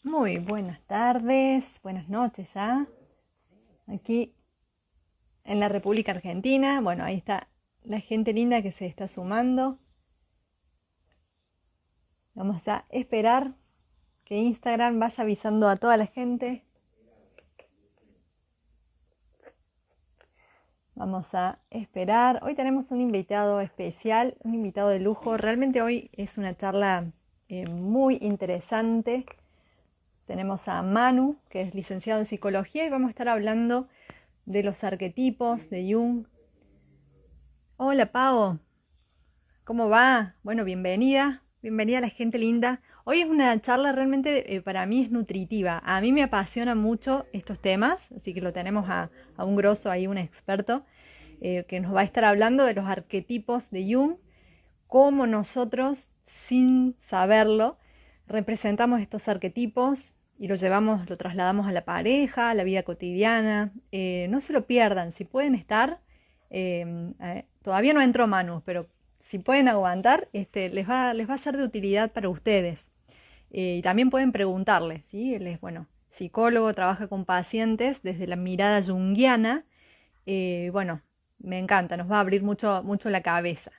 Muy buenas tardes, buenas noches ya, aquí en la República Argentina. Bueno, ahí está la gente linda que se está sumando. Vamos a esperar que Instagram vaya avisando a toda la gente. Vamos a esperar. Hoy tenemos un invitado especial, un invitado de lujo. Realmente hoy es una charla muy interesante. Tenemos a Manu, que es licenciado en psicología, y vamos a estar hablando de los arquetipos de Jung. Hola Pau, ¿cómo va? Bueno, bienvenida a la gente linda. Hoy es una charla realmente para mí es nutritiva. A mí me apasiona mucho estos temas, así que lo tenemos a un grosso ahí, un experto, que nos va a estar hablando de los arquetipos de Jung, cómo nosotros, sin saberlo, representamos estos arquetipos y lo trasladamos a la pareja, a la vida cotidiana. No se lo pierdan, si pueden estar. Todavía no entró Manu, pero si pueden aguantar, les va a ser de utilidad para ustedes. Y también pueden preguntarle, ¿sí? Él es, bueno, psicólogo, trabaja con pacientes desde la mirada junguiana. Bueno, me encanta, nos va a abrir mucho, mucho la cabeza.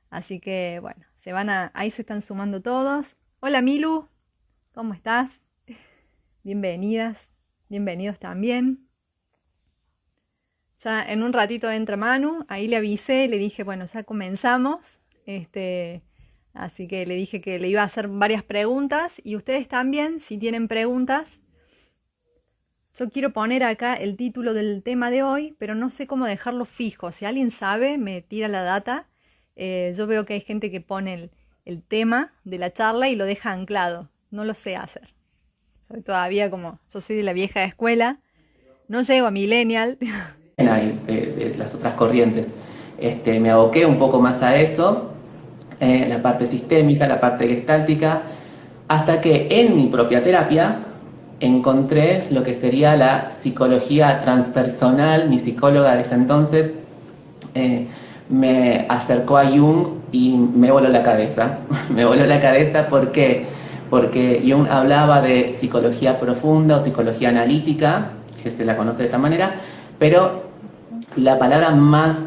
Así que, bueno, ahí se están sumando todos. Hola Milu, ¿cómo estás? Bienvenidas, bienvenidos también. Ya en un ratito entra Manu, ahí le avisé, le dije, bueno, ya comenzamos. Así que le dije que le iba a hacer varias preguntas y ustedes también, si tienen preguntas. Yo quiero poner acá el título del tema de hoy, pero no sé cómo dejarlo fijo. Si alguien sabe, me tira la data. Yo veo que hay gente que pone el tema de la charla y lo deja anclado. No lo sé hacer. Yo soy de la vieja escuela, no llego a millennial. Hay de las otras corrientes. Me aboqué un poco más a eso, la parte sistémica, la parte gestáltica, hasta que en mi propia terapia encontré lo que sería la psicología transpersonal. Mi psicóloga de ese entonces me acercó a Jung y me voló la cabeza. Me voló la cabeza porque Jung hablaba de psicología profunda o psicología analítica, que se la conoce de esa manera, pero la palabra más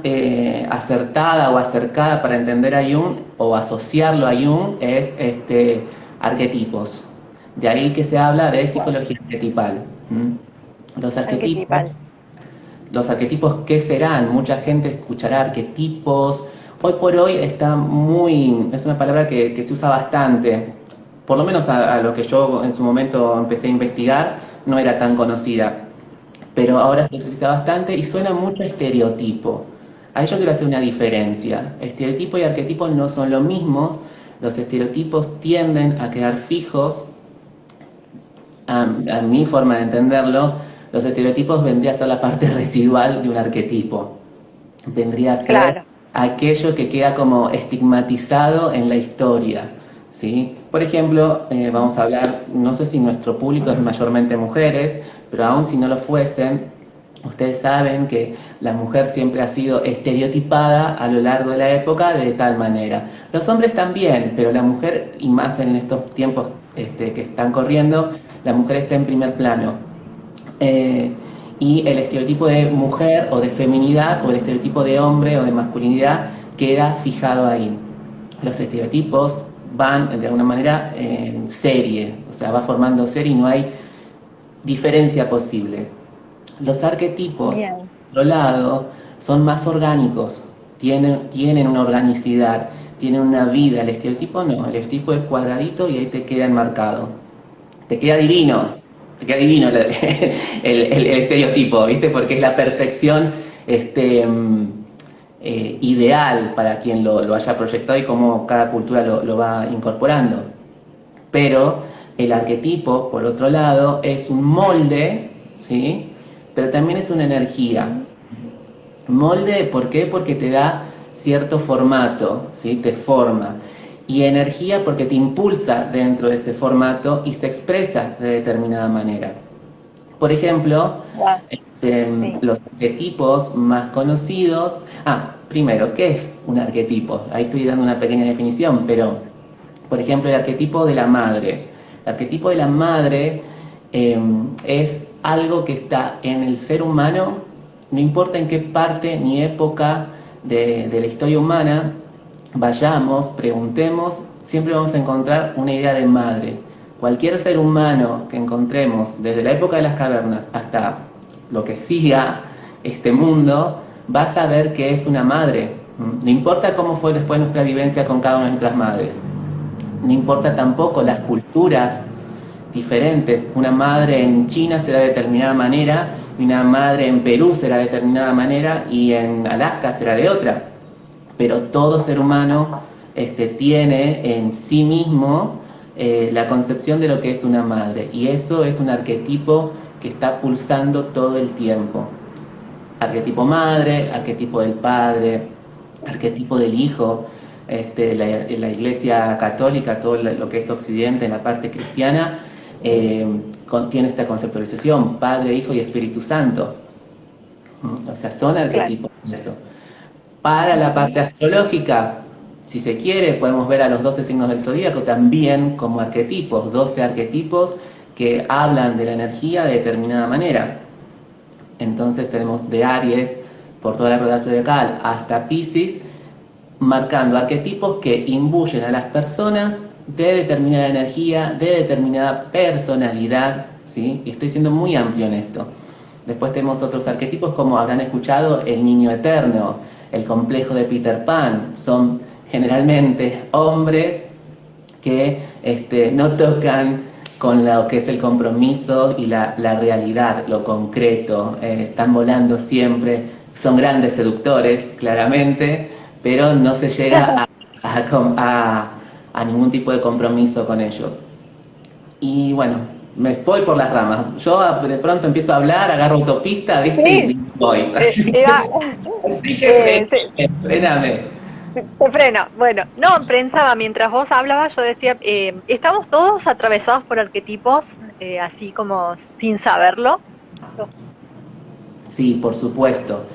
acertada o acercada para entender a Jung o asociarlo a Jung es arquetipos. De ahí que se habla de psicología arquetipal. Los arquetipos, Arquetipal. los arquetipos, ¿qué serán? Mucha gente escuchará arquetipos. Hoy por hoy es una palabra que se usa bastante. Por lo menos a lo que yo en su momento empecé a investigar, no era tan conocida, pero ahora se utiliza bastante y suena mucho a estereotipo. Ahí yo quiero hacer una diferencia. Estereotipo y arquetipo no son lo mismo. Los estereotipos tienden a quedar fijos. A mi forma de entenderlo, los estereotipos vendría a ser la parte residual de un arquetipo. Vendría a ser Claro. aquello que queda como estigmatizado en la historia, ¿sí? Por ejemplo, vamos a hablar, no sé si nuestro público es mayormente mujeres, pero aun si no lo fuesen, ustedes saben que la mujer siempre ha sido estereotipada a lo largo de la época de tal manera. Los hombres también, pero la mujer, y más en estos tiempos que están corriendo, la mujer está en primer plano. Y el estereotipo de mujer o de feminidad o el estereotipo de hombre o de masculinidad queda fijado ahí. Los estereotipos van de alguna manera en serie, o sea, va formando serie y no hay diferencia posible. Los arquetipos, Bien. por otro lado, son más orgánicos, tienen una organicidad, tienen una vida. El estereotipo no, el estereotipo es cuadradito y ahí te queda enmarcado. Te queda divino, te queda divino el estereotipo, ¿viste? Porque es la perfección ideal para quien lo haya proyectado y cómo cada cultura lo va incorporando. Pero el arquetipo, por otro lado, es un molde, ¿sí? Pero también es una energía. Molde, ¿por qué? Porque te da cierto formato, ¿sí? Te forma. Y energía porque te impulsa dentro de ese formato y se expresa de determinada manera. Por ejemplo, Wow. Sí. los arquetipos más conocidos. Primero, ¿qué es un arquetipo? Ahí estoy dando una pequeña definición, pero, por ejemplo, el arquetipo de la madre. El arquetipo de la madre es algo que está en el ser humano, no importa en qué parte ni época de la historia humana vayamos, preguntemos, siempre vamos a encontrar una idea de madre. Cualquier ser humano que encontremos, desde la época de las cavernas hasta lo que siga este mundo, va a saber que es una madre. No importa cómo fue después nuestra vivencia con cada una de nuestras madres. No importa tampoco las culturas diferentes. Una madre en China será de determinada manera, y una madre en Perú será de determinada manera, y en Alaska será de otra. Pero todo ser humano tiene en sí mismo la concepción de lo que es una madre. Y eso es un arquetipo que está pulsando todo el tiempo. Arquetipo madre, arquetipo del padre, arquetipo del hijo. La Iglesia Católica, todo lo que es Occidente, en la parte cristiana, contiene esta conceptualización, Padre, Hijo y Espíritu Santo. O sea, son arquetipos de eso. Para la parte astrológica, si se quiere, podemos ver a los 12 signos del zodíaco también como arquetipos, 12 arquetipos que hablan de la energía de determinada manera. Entonces tenemos de Aries, por toda la rueda zodiacal, hasta Piscis, marcando arquetipos que imbuyen a las personas de determinada energía, de determinada personalidad, ¿sí? Y estoy siendo muy amplio en esto. Después tenemos otros arquetipos, como habrán escuchado, el niño eterno, el complejo de Peter Pan. Son generalmente hombres que no tocan con lo que es el compromiso y la realidad, lo concreto. Están volando siempre, son grandes seductores, claramente, pero no se llega a ningún tipo de compromiso con ellos. Y bueno, me voy por las ramas. Yo de pronto empiezo a hablar, agarro autopista, ¿viste? Sí. Y voy. Así que fréname. Te freno. Bueno, no, pensaba, mientras vos hablabas, yo decía, estamos todos atravesados por arquetipos, así como sin saberlo. Sí, por supuesto.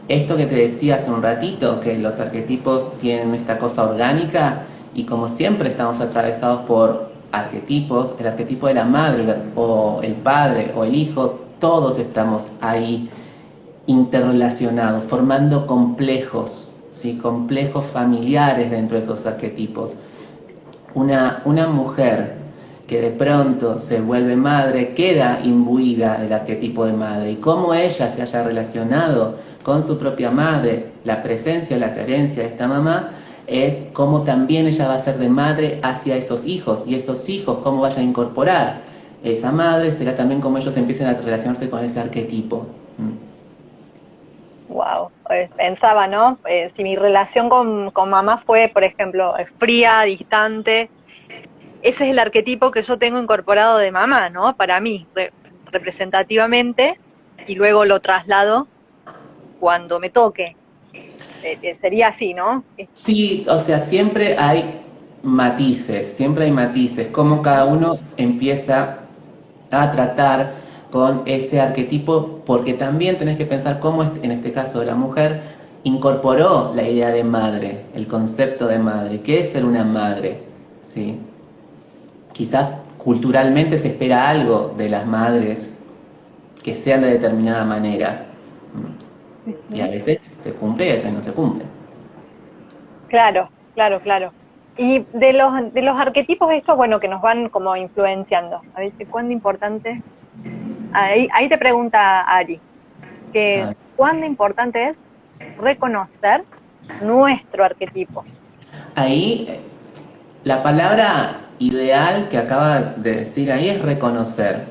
Esto que te decía hace un ratito, que los arquetipos tienen esta cosa orgánica, y como siempre estamos atravesados por arquetipos, el arquetipo de la madre o el padre o el hijo, todos estamos ahí interrelacionados, formando complejos, ¿sí? Complejos familiares dentro de esos arquetipos. Una mujer que de pronto se vuelve madre queda imbuida del arquetipo de madre, y cómo ella se haya relacionado con su propia madre, la presencia, la carencia de esta mamá, es cómo también ella va a ser de madre hacia esos hijos, y esos hijos cómo vayan a incorporar esa madre, será también cómo ellos empiecen a relacionarse con ese arquetipo. Wow, pensaba, ¿no? Si mi relación con mamá fue, por ejemplo, fría, distante, ese es el arquetipo que yo tengo incorporado de mamá, ¿no? Para mí, representativamente, y luego lo traslado cuando me toque. Sería así, ¿no? Sí, o sea, siempre hay matices, cómo cada uno empieza a tratar con ese arquetipo, porque también tenés que pensar cómo, en este caso, la mujer incorporó la idea de madre, el concepto de madre. ¿Qué es ser una madre? ¿Sí? Quizás culturalmente se espera algo de las madres que sean de determinada manera. Y a veces se cumple y a veces no se cumple. Claro, claro, claro. Y de los arquetipos estos, bueno, que nos van como influenciando, a veces, ¿cuán importante? Ahí te pregunta Ari, que Ah, ¿cuán importante es reconocer nuestro arquetipo? ahí la palabra ideal que acaba de decir ahí es reconocer.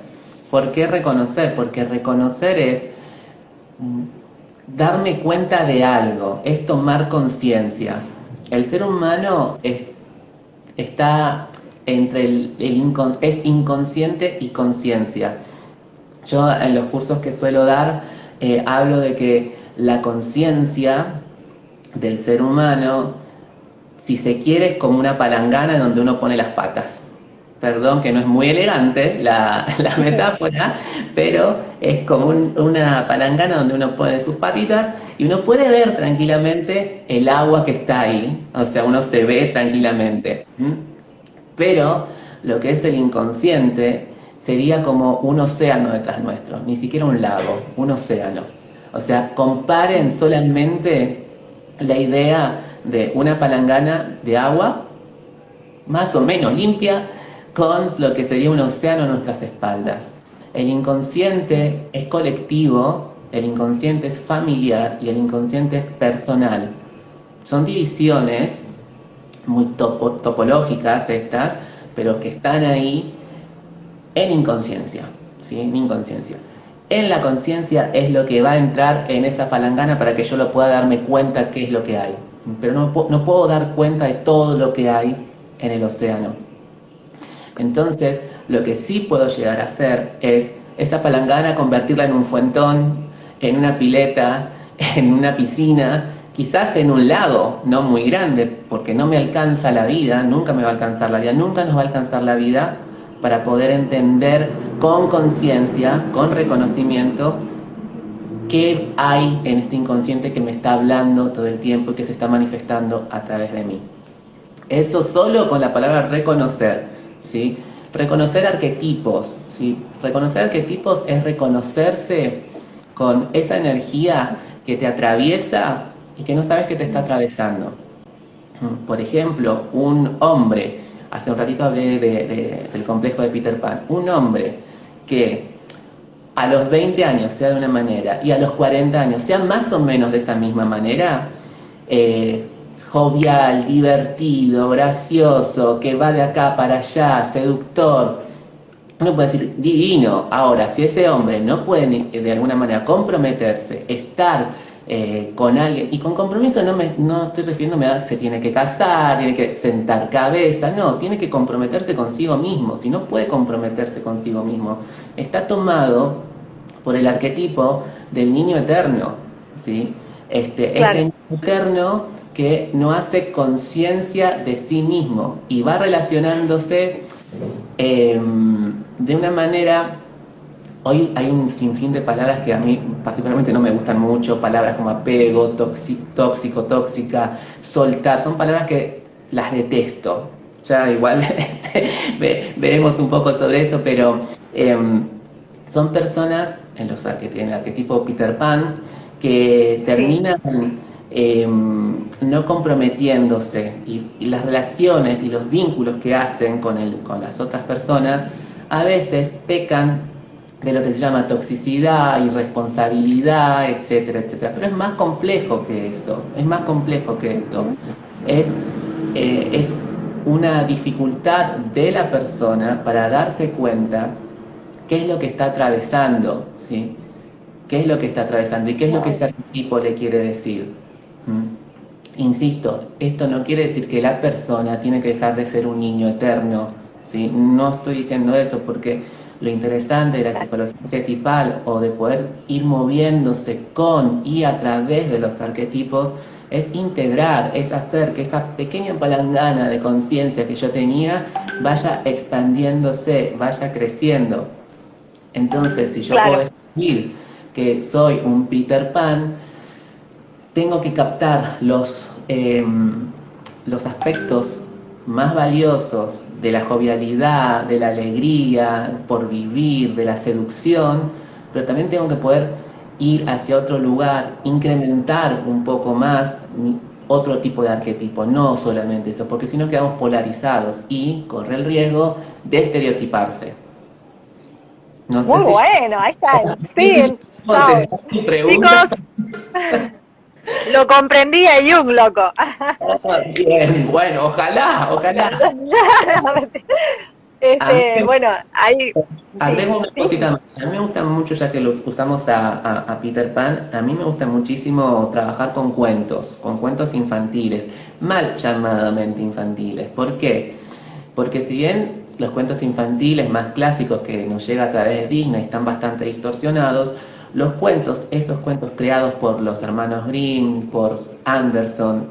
¿Por qué reconocer? Porque reconocer es darme cuenta de algo, es tomar conciencia. El ser humano está entre es inconsciente y conciencia. Yo en los cursos que suelo dar hablo de que la conciencia del ser humano, si se quiere, es como una palangana donde uno pone las patas. Perdón que no es muy elegante la metáfora, pero es como una palangana donde uno pone sus patitas y uno puede ver tranquilamente el agua que está ahí, o sea, uno se ve tranquilamente. Pero lo que es el inconsciente sería como un océano detrás nuestro, ni siquiera un lago, un océano. O sea, comparen solamente la idea de una palangana de agua, más o menos limpia, con lo que sería un océano a nuestras espaldas. El inconsciente es colectivo, el inconsciente es familiar y el inconsciente es personal. Son divisiones muy topológicas estas, pero que están ahí en inconsciencia, ¿sí? En inconsciencia. En la conciencia es lo que va a entrar en esa palangana para que yo lo pueda darme cuenta qué es lo que hay. Pero no puedo dar cuenta de todo lo que hay en el océano. Entonces, lo que sí puedo llegar a hacer es esa palangana convertirla en un fuentón, en una pileta, en una piscina, quizás en un lago, no muy grande, porque no me alcanza la vida, nunca me va a alcanzar la vida, nunca nos va a alcanzar la vida para poder entender con conciencia, con reconocimiento, qué hay en este inconsciente que me está hablando todo el tiempo y que se está manifestando a través de mí. Eso solo con la palabra reconocer, ¿sí? Reconocer arquetipos, ¿sí? Reconocer arquetipos es reconocerse con esa energía que te atraviesa y que no sabes que te está atravesando. Por ejemplo, un hombre, hace un ratito hablé del complejo de Peter Pan, un hombre que a los 20 años sea de una manera y a los 40 años sea más o menos de esa misma manera, jovial, divertido, gracioso, que va de acá para allá, seductor, uno puede decir divino. Ahora, si ese hombre no puede de alguna manera comprometerse, estar con alguien, y con compromiso no estoy refiriéndome a que se tiene que casar, tiene que sentar cabeza, no, tiene que comprometerse consigo mismo. Si no puede comprometerse consigo mismo, está tomado por el arquetipo del niño eterno, ¿sí? Claro. Ese niño eterno que no hace conciencia de sí mismo y va relacionándose de una manera. Hoy hay un sinfín de palabras que a mí particularmente no me gustan mucho, palabras como apego, tóxico, tóxica, soltar, son palabras que las detesto. Ya igual veremos un poco sobre eso, pero son personas en el arquetipo Peter Pan que terminan no comprometiéndose y las relaciones y los vínculos que hacen con las otras personas a veces pecan de lo que se llama toxicidad, irresponsabilidad, etcétera, etcétera. Pero es más complejo que eso, es más complejo que esto. Es una dificultad de la persona para darse cuenta qué es lo que está atravesando, ¿sí? ¿Qué es lo que está atravesando y qué es lo que ese arquetipo le quiere decir? Insisto, esto no quiere decir que la persona tiene que dejar de ser un niño eterno, ¿sí? No estoy diciendo eso porque lo interesante de la psicología arquetipal o de poder ir moviéndose con y a través de los arquetipos es integrar, es hacer que esa pequeña palangana de conciencia que yo tenía vaya expandiéndose, vaya creciendo. Entonces, si yo puedo decir que soy un Peter Pan, tengo que captar los aspectos más valiosos de la jovialidad, de la alegría por vivir, de la seducción, pero también tengo que poder ir hacia otro lugar, incrementar un poco más otro tipo de arquetipo, no solamente eso, porque si no quedamos polarizados y corre el riesgo de estereotiparse. No sé. Muy si bueno, ahí está. Sí, chicos, lo comprendía Jung, loco. Bien, bueno, ojalá. Bueno, ahí... Hablemos una cosita más. A mí me gusta mucho, ya que lo usamos a Peter Pan, a mí me gusta muchísimo trabajar con cuentos infantiles, mal llamadamente infantiles. ¿Por qué? Porque si bien los cuentos infantiles más clásicos que nos llega a través de Disney están bastante distorsionados, esos cuentos creados por los hermanos Grimm, por Anderson,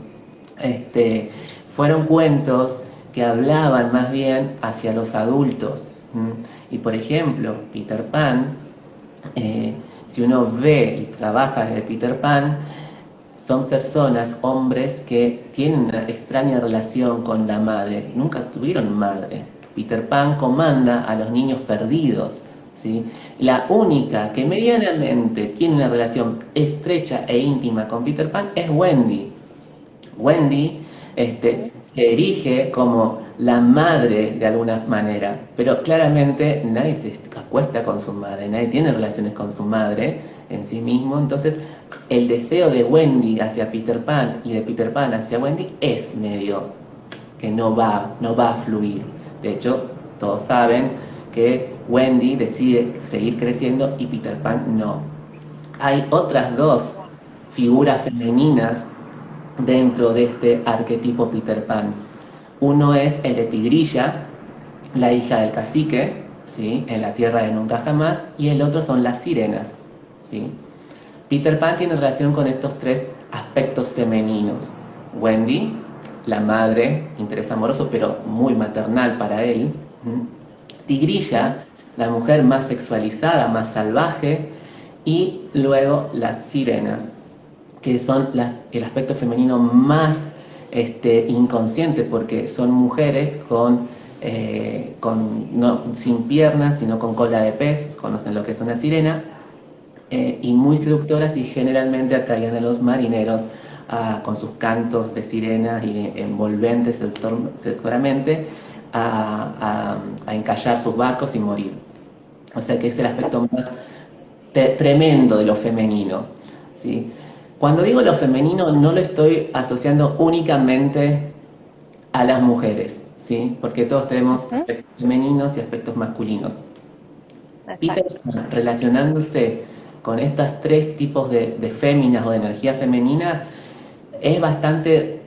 fueron cuentos que hablaban más bien hacia los adultos. Y por ejemplo, Peter Pan, si uno ve y trabaja desde Peter Pan, son personas, hombres, que tienen una extraña relación con la madre, nunca tuvieron madre, Peter Pan comanda a los niños perdidos, ¿sí? La única que medianamente tiene una relación estrecha e íntima con Peter Pan es Wendy. Wendy se erige como la madre de alguna manera, pero claramente nadie se acuesta con su madre, nadie tiene relaciones con su madre en sí mismo. Entonces el deseo de Wendy hacia Peter Pan y de Peter Pan hacia Wendy es medio que no va a fluir. De hecho, todos saben que Wendy decide seguir creciendo y Peter Pan no. Hay otras dos figuras femeninas dentro de este arquetipo Peter Pan. Uno es el de Tigrilla, la hija del cacique, ¿sí? En la tierra de nunca jamás, y el otro son las sirenas, ¿sí? Peter Pan tiene relación con estos tres aspectos femeninos. Wendy, la madre, interés amoroso, pero muy maternal para él. Tigrilla, la mujer más sexualizada, más salvaje. Y luego las sirenas, que son el aspecto femenino más inconsciente, porque son mujeres sin piernas, sino con cola de pez, conocen lo que es una sirena, y muy seductoras, y generalmente atraían a los marineros con sus cantos de sirena y envolventes seductoramente a encallar sus barcos y morir. O sea que es el aspecto más tremendo de lo femenino, ¿sí? Cuando digo lo femenino no lo estoy asociando únicamente a las mujeres, ¿sí? Porque todos tenemos aspectos femeninos y aspectos masculinos. Peter Pan, relacionándose con estos tres tipos de féminas o de energías femeninas, es bastante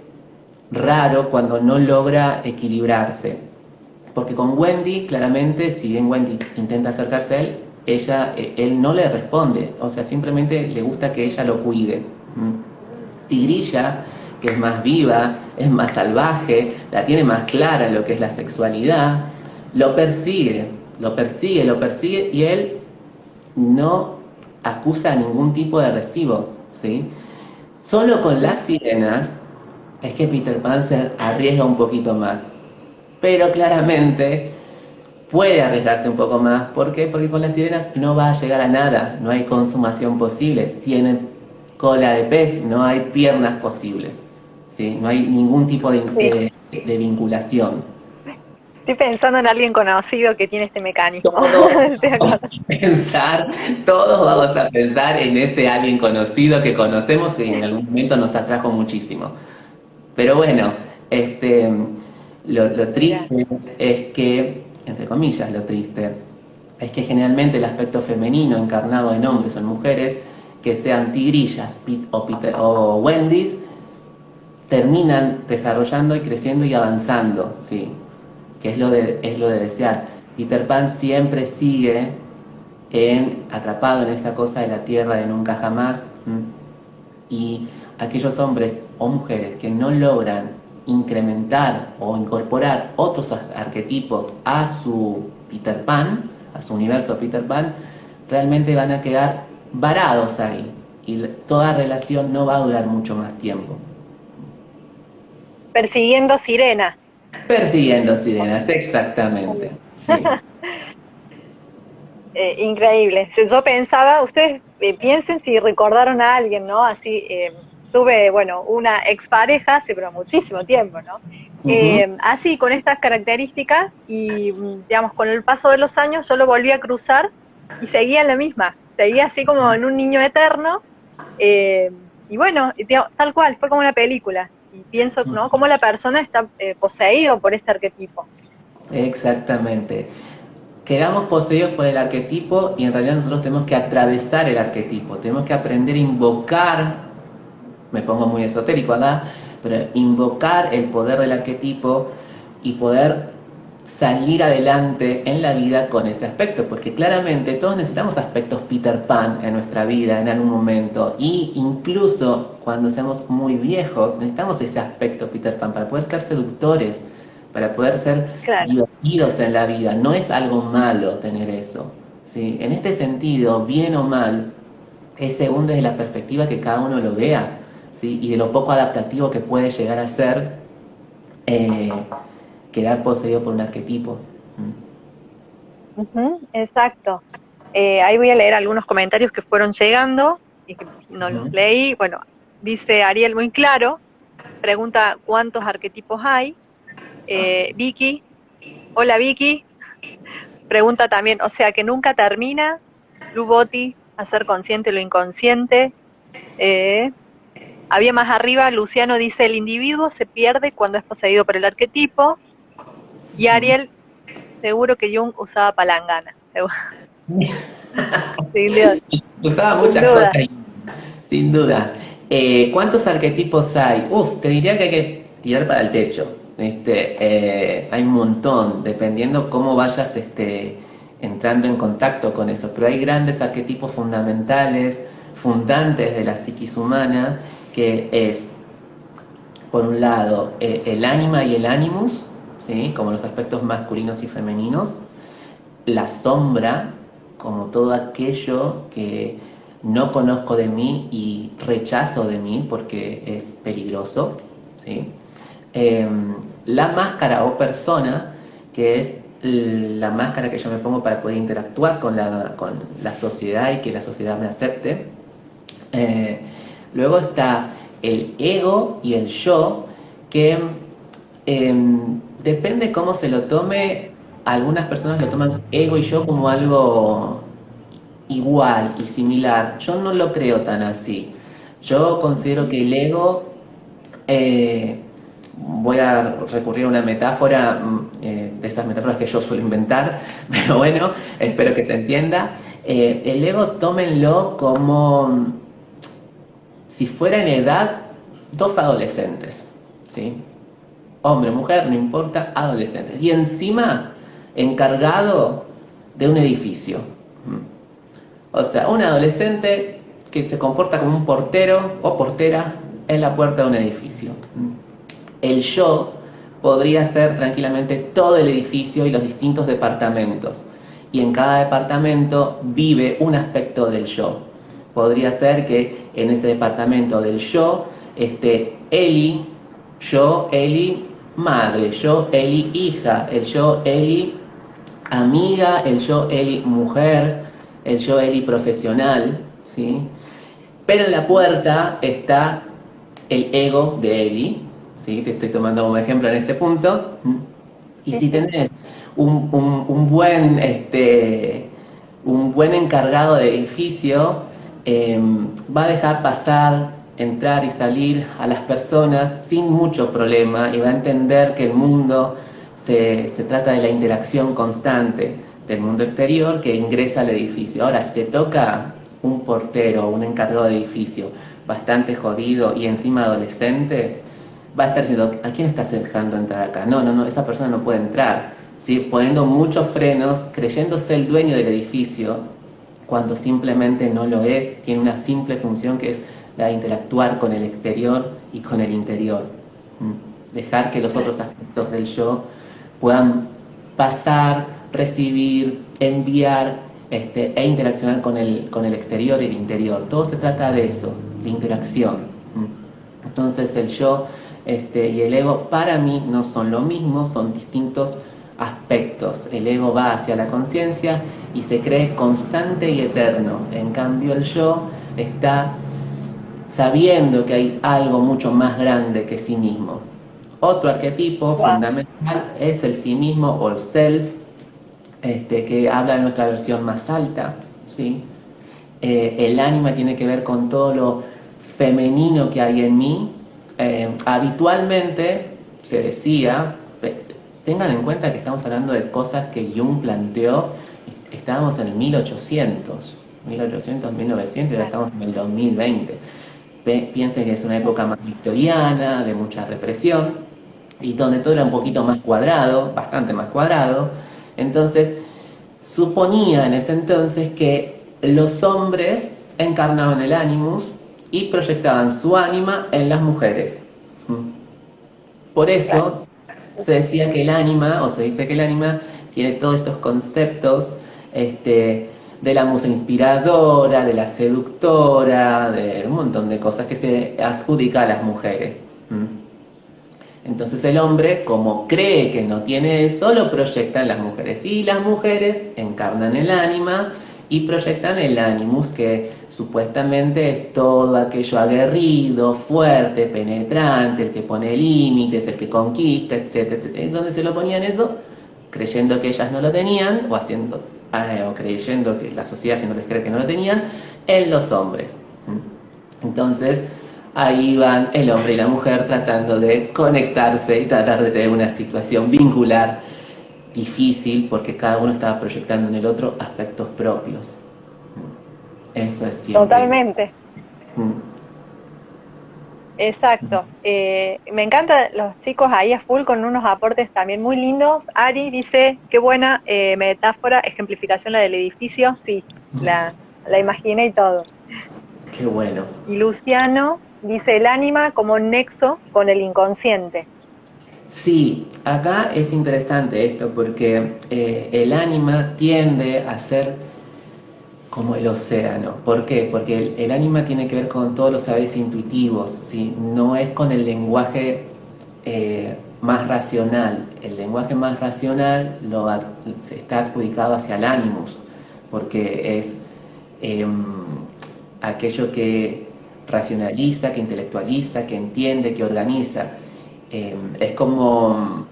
raro cuando no logra equilibrarse. Porque con Wendy, claramente, si bien Wendy intenta acercarse a él, él no le responde, o sea, simplemente le gusta que ella lo cuide. Tigrilla, que es más viva, es más salvaje, la tiene más clara en lo que es la sexualidad, lo persigue, y él no acusa ningún tipo de recibo, ¿sí? Solo con las sirenas es que Peter Pan se arriesga un poquito más, pero claramente puede arriesgarse un poco más. ¿Por qué? Porque con las sirenas no va a llegar a nada, no hay consumación posible, tienen cola de pez, no hay piernas posibles, ¿sí? No hay ningún tipo de vinculación. Estoy pensando en alguien conocido que tiene este mecanismo. Todos vamos a pensar en ese alguien conocido que conocemos y en algún momento nos atrajo muchísimo. Pero bueno, lo triste es que, entre comillas, lo triste es que generalmente el aspecto femenino encarnado en hombres o en mujeres, que sean tigrillas o Wendy's, terminan desarrollando y creciendo y avanzando, ¿sí? Que es lo de desear. Peter Pan siempre sigue atrapado en esa cosa de la tierra de nunca jamás, y aquellos hombres o mujeres que no logran incrementar o incorporar otros arquetipos a su Peter Pan, a su universo Peter Pan, realmente van a quedar varados ahí y toda relación no va a durar mucho más tiempo. Persiguiendo sirenas. Persiguiendo sirenas, exactamente. Sí. Increíble. Si yo pensaba, ustedes piensen si recordaron a alguien, ¿no? Así, tuve, bueno, una expareja hace pero muchísimo tiempo, ¿no? Así, con estas características y, digamos, con el paso de los años yo lo volví a cruzar y seguía en la misma, seguía así como en un niño eterno, y bueno, tal cual, fue como una película. Y pienso, ¿no? Cómo la persona está poseído por ese arquetipo. Exactamente. Quedamos poseídos por el arquetipo y en realidad nosotros tenemos que atravesar el arquetipo, tenemos que aprender a invocar, me pongo muy esotérico acá, pero invocar el poder del arquetipo y poder salir adelante en la vida con ese aspecto, porque claramente todos necesitamos aspectos Peter Pan en nuestra vida en algún momento, y incluso cuando seamos muy viejos necesitamos ese aspecto Peter Pan para poder ser seductores, para poder ser divertidos en la vida. No es algo malo tener eso, ¿sí? En este sentido, bien o mal, es según desde la perspectiva que cada uno lo vea, ¿sí? Y de lo poco adaptativo que puede llegar a ser quedar poseído por un arquetipo. Exacto. Ahí voy a leer algunos comentarios que fueron llegando y que no los Ujú. leí. Bueno, dice Ariel muy claro, pregunta cuántos arquetipos hay. Vicky, hola Vicky, pregunta también, o sea que nunca termina. Blue Botti, hacer consciente lo inconsciente. Eh, Había más arriba, Luciano dice, el individuo se pierde cuando es poseído por el arquetipo. Y Ariel, seguro que Jung usaba palangana. Sin duda. Usaba Sin muchas duda. cosas, sin duda. ¿Cuántos arquetipos hay? Te diría que hay que tirar para el techo. Hay un montón, dependiendo cómo vayas entrando en contacto con eso. Pero hay grandes arquetipos fundamentales, fundantes de la psiquis humana, que es, por un lado, el ánima y el animus, ¿sí? Como los aspectos masculinos y femeninos, la sombra, como todo aquello que no conozco de mí y rechazo de mí porque es peligroso, ¿sí? Eh, la máscara o persona, que es la máscara que yo me pongo para poder interactuar con la sociedad y que la sociedad me acepte. Eh, Luego está el ego y el yo, que depende cómo se lo tome. Algunas personas lo toman ego y yo como algo igual y similar. Yo no lo creo tan así. Yo considero que el ego, voy a recurrir a una metáfora, de esas metáforas que yo suelo inventar, pero bueno, espero que se entienda. El ego tómenlo como si fuera en edad dos adolescentes, ¿sí? Hombre, mujer, no importa, adolescentes. Y encima, encargado de un edificio. O sea, un adolescente que se comporta como un portero o portera en la puerta de un edificio. El yo podría ser tranquilamente todo el edificio y los distintos departamentos. Y en cada departamento vive un aspecto del yo. Podría ser que en ese departamento del yo esté Eli, yo, Eli, madre, yo, Eli, hija, el yo, Eli, amiga, el yo, Eli, mujer, el yo, Eli, profesional, ¿sí? Pero en la puerta está el ego de Eli, ¿sí? Te estoy tomando como ejemplo en este punto. Y Sí, si sí. tenés un buen encargado de edificio, va a dejar pasar, entrar y salir a las personas sin mucho problema y va a entender que el mundo se trata de la interacción constante del mundo exterior que ingresa al edificio. Ahora, si te toca un portero o un encargado de edificio bastante jodido y encima adolescente, va a estar diciendo, ¿a quién estás dejando entrar acá? No, no, no, esa persona no puede entrar, ¿sí? Poniendo muchos frenos, creyéndose el dueño del edificio, cuando simplemente no lo es, tiene una simple función que es la de interactuar con el exterior y con el interior. Dejar que los otros aspectos del yo puedan pasar, recibir, enviar, e interaccionar con el exterior y el interior. Todo se trata de eso, de interacción. Entonces el yo y el ego para mí no son lo mismo, son distintos aspectos. El ego va hacia la conciencia y se cree constante y eterno. En cambio el yo está sabiendo que hay algo mucho más grande que sí mismo. Otro arquetipo Wow. fundamental es el sí mismo o el self, que habla de nuestra versión más alta, ¿sí? El ánima tiene que ver con todo lo femenino que hay en mí. Habitualmente se decía, tengan en cuenta que estamos hablando de cosas que Jung planteó, estábamos en el 1800, 1800, 1900, y ahora Claro. estamos en el 2020. Piensen que es una época más victoriana, de mucha represión, y donde todo era un poquito más cuadrado, bastante más cuadrado. Entonces, suponía en ese entonces que los hombres encarnaban el animus y proyectaban su ánima en las mujeres. Por Claro. eso se decía que el ánima, o se dice que el ánima, tiene todos estos conceptos de la musa inspiradora, de la seductora, de un montón de cosas que se adjudica a las mujeres. Entonces el hombre, como cree que no tiene eso, lo proyecta en las mujeres. Y las mujeres encarnan el ánima y proyectan el animus, que supuestamente es todo aquello aguerrido, fuerte, penetrante, el que pone límites, el que conquista, etcétera, etcétera. ¿Y dónde se lo ponían eso? Creyendo que ellas no lo tenían, o creyendo que la sociedad haciéndoles creer que no lo tenían, en los hombres. Entonces, ahí van el hombre y la mujer tratando de conectarse y tratar de tener una situación vincular difícil, porque cada uno estaba proyectando en el otro aspectos propios. Eso es siempre. Totalmente. Mm. Exacto. Me encanta los chicos ahí a full con unos aportes también muy lindos. Ari dice, qué buena metáfora, ejemplificación la del edificio. Sí, la imaginé y todo. Qué bueno. Y Luciano dice el ánima como nexo con el inconsciente. Sí, acá es interesante esto porque el ánima tiende a ser como el océano. ¿Por qué? Porque el ánima tiene que ver con todos los saberes intuitivos, ¿sí? No es con el lenguaje más racional. El lenguaje más racional está adjudicado hacia el ánimos, porque es eh, aquello que racionaliza, que intelectualiza, que entiende, que organiza. Es como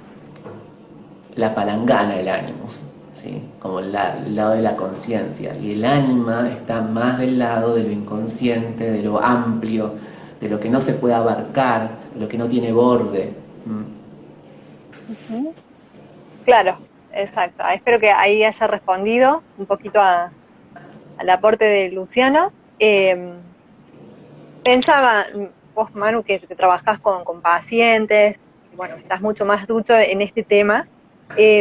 la palangana del ánimos, ¿sí? Como el lado de la conciencia. Y el ánima está más del lado de lo inconsciente, de lo amplio, de lo que no se puede abarcar, de lo que no tiene borde. Ujú. Claro, exacto. Espero que ahí haya respondido un poquito al aporte de Luciano. Pensaba, vos, Manu, que trabajás con pacientes, y bueno, estás mucho más ducho en este tema.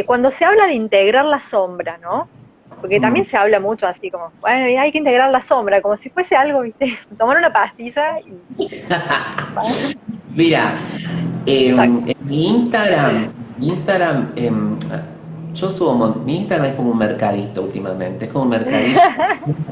Cuando se habla de integrar la sombra, ¿no? Porque también se habla mucho así como, bueno, y hay que integrar la sombra, como si fuese algo, ¿viste? Tomar una pastilla y... Mira, Exacto. en mi Instagram, yo mi Instagram es como un mercadito últimamente, es como un mercadillo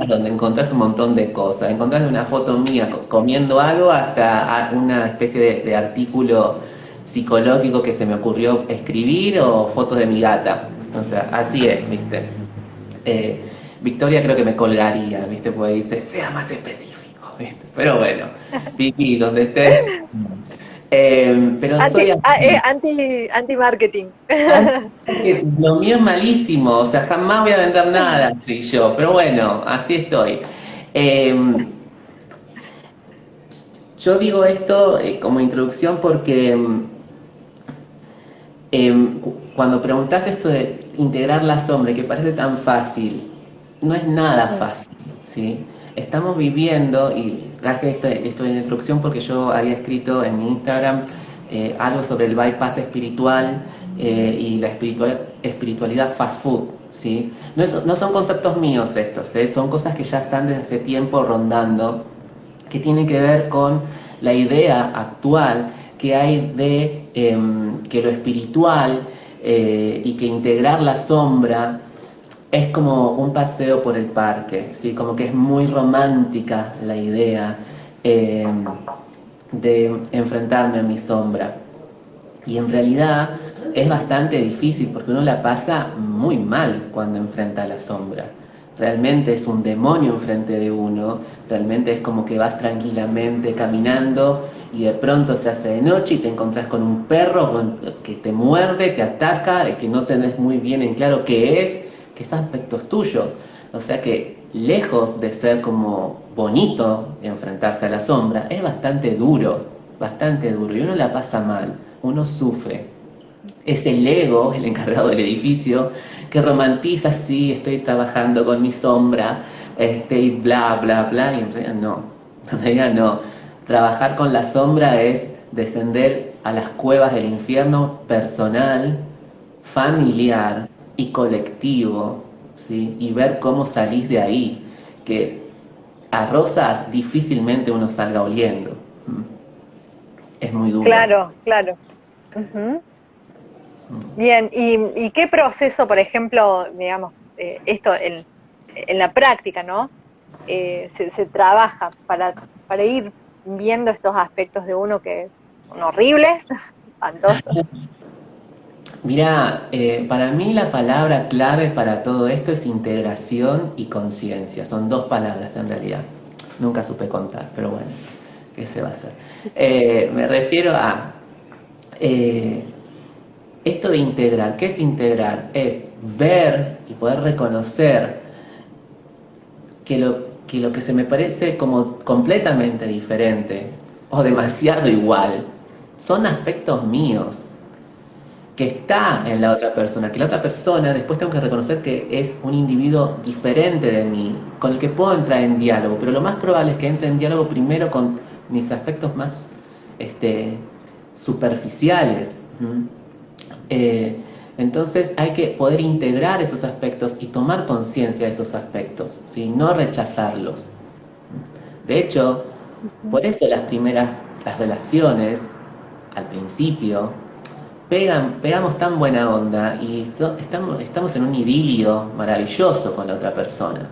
donde encontrás un montón de cosas, encontrás una foto mía comiendo algo hasta una especie de artículo psicológico que se me ocurrió escribir o fotos de mi gata, o sea, así es, ¿viste? Eh, Victoria creo que me colgaría, ¿viste? Porque dice, sea más específico, ¿viste? Pero bueno, Vicky, donde estés. Pero soy así. Anti-marketing. Lo mío es malísimo, o sea, jamás voy a vender nada, sí yo, pero bueno, así estoy. Eh, yo digo esto como introducción porque cuando preguntas esto de integrar la sombra, que parece tan fácil, no es nada fácil, ¿sí? Estamos viviendo, y traje esto en introducción porque yo había escrito en mi Instagram algo sobre el bypass espiritual y la espiritualidad fast food, ¿sí? No son conceptos míos estos, son cosas que ya están desde hace tiempo rondando, que tienen que ver con la idea actual que hay de que lo espiritual y que integrar la sombra es como un paseo por el parque, ¿sí? Como que es muy romántica la idea eh, de enfrentarme a mi sombra. Y en realidad es bastante difícil porque uno la pasa muy mal cuando enfrenta a la sombra. Realmente es un demonio enfrente de uno, realmente es como que vas tranquilamente caminando y de pronto se hace de noche y te encontrás con un perro que te muerde, te ataca, que no tenés muy bien en claro qué es, que son aspectos tuyos. O sea que lejos de ser como bonito enfrentarse a la sombra, es bastante duro y uno la pasa mal, uno sufre. Es el ego, el encargado del edificio, que romantiza, sí, estoy trabajando con mi sombra, y bla, bla, bla, y en realidad no, en realidad no. Trabajar con la sombra es descender a las cuevas del infierno personal, familiar y colectivo, ¿sí? Y ver cómo salís de ahí, que a rosas difícilmente uno salga oliendo. Es muy duro. Claro, claro. Ujú. Bien, ¿y qué proceso, por ejemplo, digamos, esto en la práctica, ¿no? Se trabaja para ir viendo estos aspectos de uno que son horribles espantoso. Mira, para mí la palabra clave para todo esto es integración y conciencia. Son dos palabras en realidad. Nunca supe contar, pero bueno, ¿qué se va a hacer? Me refiero a eh, esto de integrar. ¿Qué es integrar? Es ver y poder reconocer que lo que se me parece como completamente diferente o demasiado igual son aspectos míos que está en la otra persona, que la otra persona después tengo que reconocer que es un individuo diferente de mí, con el que puedo entrar en diálogo, pero lo más probable es que entre en diálogo primero con mis aspectos más superficiales. Eh, entonces hay que poder integrar esos aspectos y tomar conciencia de esos aspectos, ¿sí? No rechazarlos. De hecho, por eso las relaciones, al principio, pegamos tan buena onda y estamos en un idilio maravilloso con la otra persona.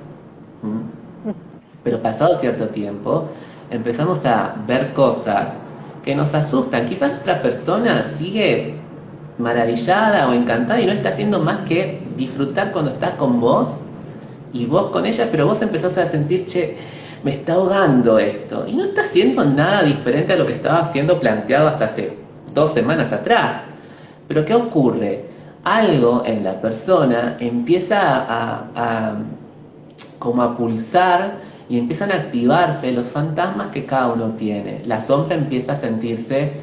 Pero pasado cierto tiempo, empezamos a ver cosas que nos asustan. Quizás la otra persona sigue maravillada o encantada y no está haciendo más que disfrutar cuando está con vos y vos con ella, pero vos empezás a sentir, che, me está ahogando esto. Y no está haciendo nada diferente a lo que estaba siendo planteado hasta hace 2 semanas atrás. Pero ¿qué ocurre? Algo en la persona empieza como a pulsar y empiezan a activarse los fantasmas que cada uno tiene. La sombra empieza a sentirse,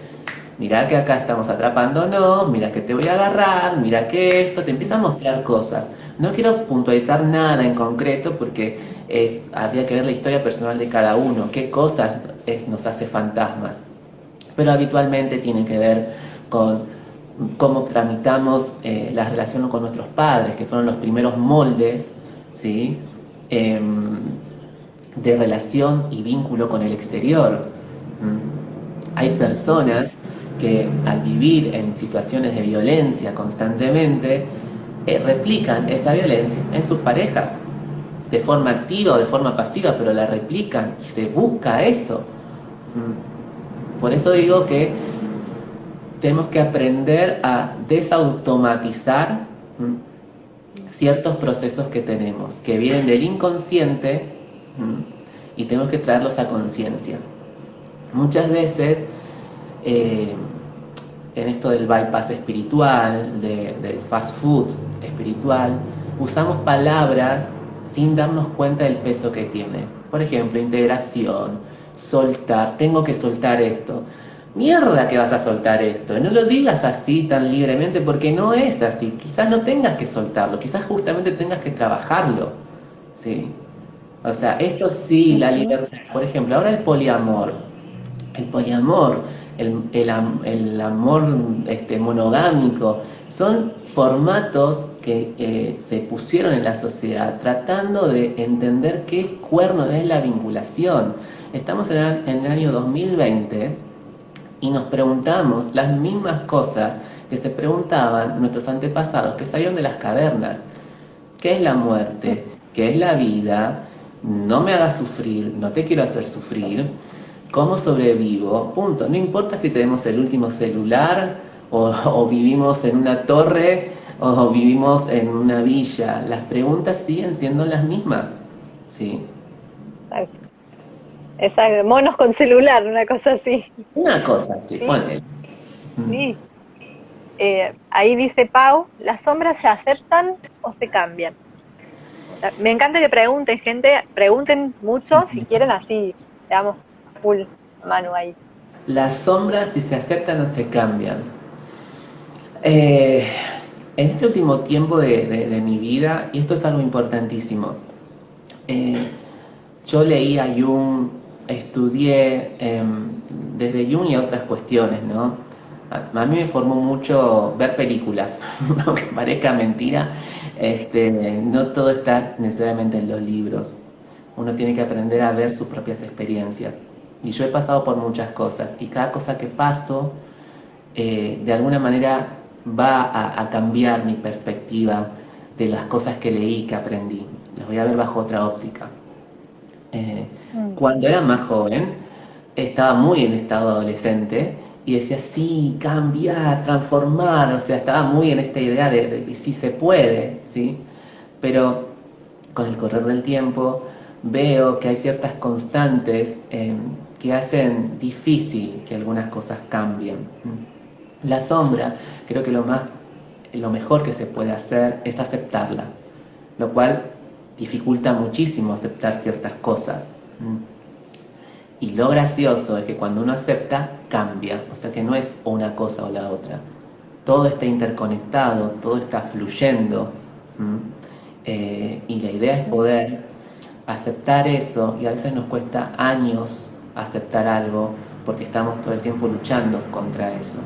mirá que acá estamos atrapándonos, mira que te voy a agarrar, mira que esto, te empieza a mostrar cosas. No quiero puntualizar nada en concreto porque habría que ver la historia personal de cada uno, qué cosas nos hace fantasmas. Pero habitualmente tiene que ver con cómo tramitamos la relación con nuestros padres, que fueron los primeros moldes, ¿sí? De relación y vínculo con el exterior. Hay personas que al vivir en situaciones de violencia constantemente, replican esa violencia en sus parejas, de forma activa o de forma pasiva, pero la replican y se busca eso. Por eso digo que tenemos que aprender a desautomatizar ciertos procesos que tenemos, que vienen del inconsciente, y tenemos que traerlos a conciencia. Muchas veces, en esto del bypass espiritual, del fast food espiritual, usamos palabras sin darnos cuenta del peso que tiene. Por ejemplo, integración, soltar, tengo que soltar esto. Mierda que vas a soltar esto, no lo digas así tan libremente porque no es así, quizás no tengas que soltarlo, quizás justamente tengas que trabajarlo, ¿sí? O sea, esto sí, la libertad, por ejemplo, ahora el poliamor, el amor monogámico, son formatos que se pusieron en la sociedad tratando de entender qué cuerno es la vinculación. Estamos en el año 2020 y nos preguntamos las mismas cosas que se preguntaban nuestros antepasados que salieron de las cavernas. ¿Qué es la muerte? ¿Qué es la vida? No me hagas sufrir, no te quiero hacer sufrir. ¿Cómo sobrevivo? Punto. No importa si tenemos el último celular o vivimos en una torre o vivimos en una villa. Las preguntas siguen siendo las mismas. ¿Sí? Exacto. Exacto. Monos con celular, una cosa así. Una cosa, sí, Sí, ponele. sí. Ahí dice Pau, ¿las sombras se aceptan o se cambian? Me encanta que pregunten, gente, pregunten mucho si quieren, así le damos full a Manu ahí. Las sombras, si se aceptan o se cambian. En este último tiempo de mi vida, y esto es algo importantísimo, yo leí a Jung, estudié desde Jung y otras cuestiones, ¿no? A mí me formó mucho ver películas, aunque parezca mentira, no todo está necesariamente en los libros. Uno tiene que aprender a ver sus propias experiencias. Y yo he pasado por muchas cosas, y cada cosa que paso, de alguna manera va a cambiar mi perspectiva de las cosas que leí, que aprendí. Las voy a ver bajo otra óptica. Cuando era más joven, estaba muy en estado adolescente y decía, sí, cambiar, transformar, o sea, estaba muy en esta idea de que sí se puede, ¿sí? Pero con el correr del tiempo veo que hay ciertas constantes que hacen difícil que algunas cosas cambien. La sombra, creo que lo mejor que se puede hacer es aceptarla, lo cual dificulta muchísimo aceptar ciertas cosas. Y lo gracioso es que cuando uno acepta, cambia, o sea que no es una cosa o la otra. Todo está interconectado, todo está fluyendo. Y la idea es poder aceptar eso, y a veces nos cuesta años aceptar algo porque estamos todo el tiempo luchando contra eso.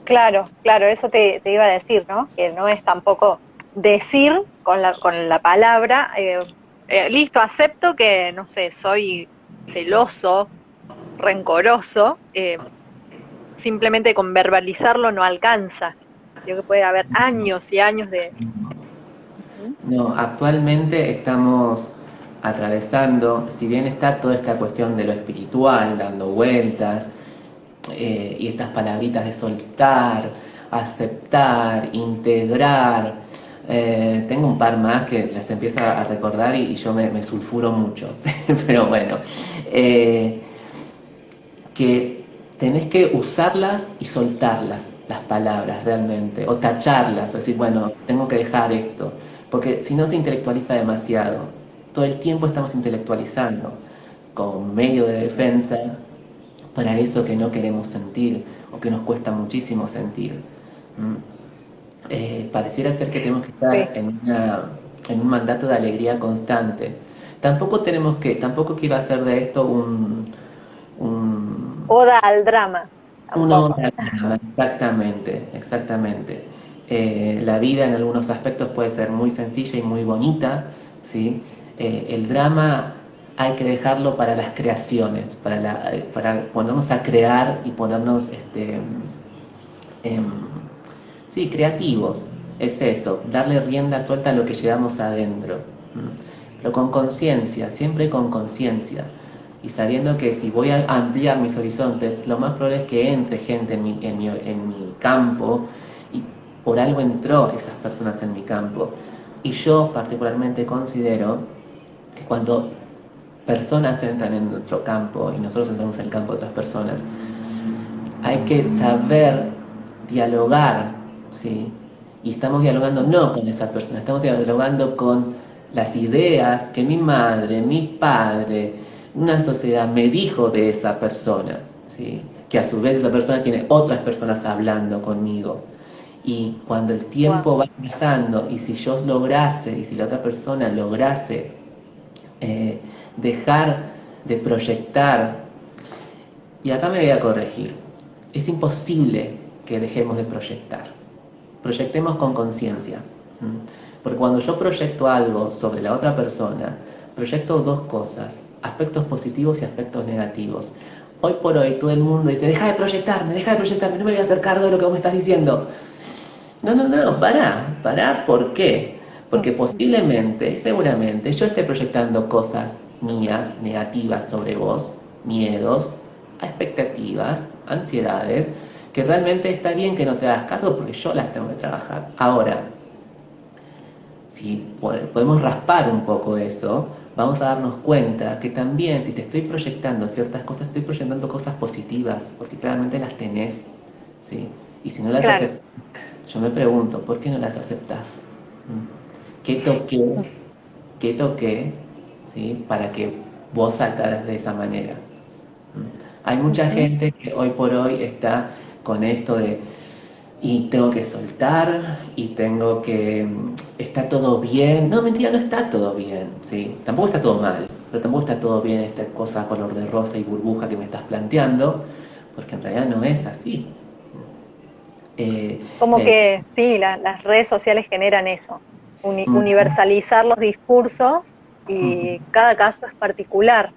Claro, claro, eso te iba a decir, ¿no? Que no es tampoco decir con la palabra, listo, acepto que, no sé, soy celoso, rencoroso, simplemente con verbalizarlo no alcanza. Creo que puede haber años y años de... Ujú. No, actualmente estamos atravesando, si bien está toda esta cuestión de lo espiritual dando vueltas, y estas palabritas de soltar, aceptar, integrar, tengo un par más que las empiezo a recordar y yo me sulfuro mucho, pero bueno, que tenés que usarlas y soltarlas, las palabras realmente, o tacharlas, o decir, bueno, tengo que dejar esto, porque si no se intelectualiza demasiado. Todo el tiempo estamos intelectualizando con medio de defensa para eso que no queremos sentir o que nos cuesta muchísimo sentir. Pareciera ser que tenemos que Sí. estar en un mandato de alegría constante. Tampoco quiero hacer de esto un, Oda al drama, una tampoco. obra de drama, exactamente, exactamente. La vida en algunos aspectos puede ser muy sencilla y muy bonita, ¿sí? El drama hay que dejarlo para las creaciones, para ponernos a crear y ponernos em, sí, creativos. Es eso, darle rienda suelta a lo que llevamos adentro. Pero con conciencia, siempre con conciencia. Y sabiendo que si voy a ampliar mis horizontes, lo más probable es que entre gente en mi campo, y por algo entró esas personas en mi campo. Y yo particularmente considero que cuando personas entran en nuestro campo y nosotros entramos en el campo de otras personas, hay que saber dialogar, ¿sí? Y estamos dialogando no con esa persona, estamos dialogando con las ideas que mi madre, mi padre, una sociedad me dijo de esa persona, ¿sí? Que a su vez esa persona tiene otras personas hablando conmigo. Y cuando el Wow. tiempo va pasando, y si yo lograse, y si la otra persona lograse eh, dejar de proyectar, y acá me voy a corregir, es imposible que dejemos de proyectar. Proyectemos con conciencia. Porque cuando yo proyecto algo sobre la otra persona, proyecto dos cosas, aspectos positivos y aspectos negativos. Hoy por hoy todo el mundo dice, deja de proyectarme, no me voy a hacer cargo de lo que vos me estás diciendo. No, no, no, pará, ¿por qué? Porque posiblemente, seguramente, yo esté proyectando cosas mías, negativas sobre vos, miedos, expectativas, ansiedades, que realmente está bien que no te hagas cargo porque yo las tengo que trabajar. Ahora, si podemos raspar un poco eso, vamos a darnos cuenta que también si te estoy proyectando ciertas cosas, estoy proyectando cosas positivas, porque claramente las tenés, ¿sí? Y si no las Claro. aceptas, yo me pregunto, ¿por qué no las aceptas? ¿Qué toqué? ¿Qué toqué? ¿Sí? Para que vos saltaras de esa manera. Hay mucha Ujú. gente que hoy por hoy está con esto de y tengo que soltar y tengo que está todo bien. No, mentira, no está todo bien, ¿sí? Tampoco está todo mal, pero tampoco está todo bien esta cosa color de rosa y burbuja que me estás planteando, porque en realidad no es así. Como La- que sí, las redes sociales generan eso, Ujú, universalizar los discursos ujú, y cada caso es particular,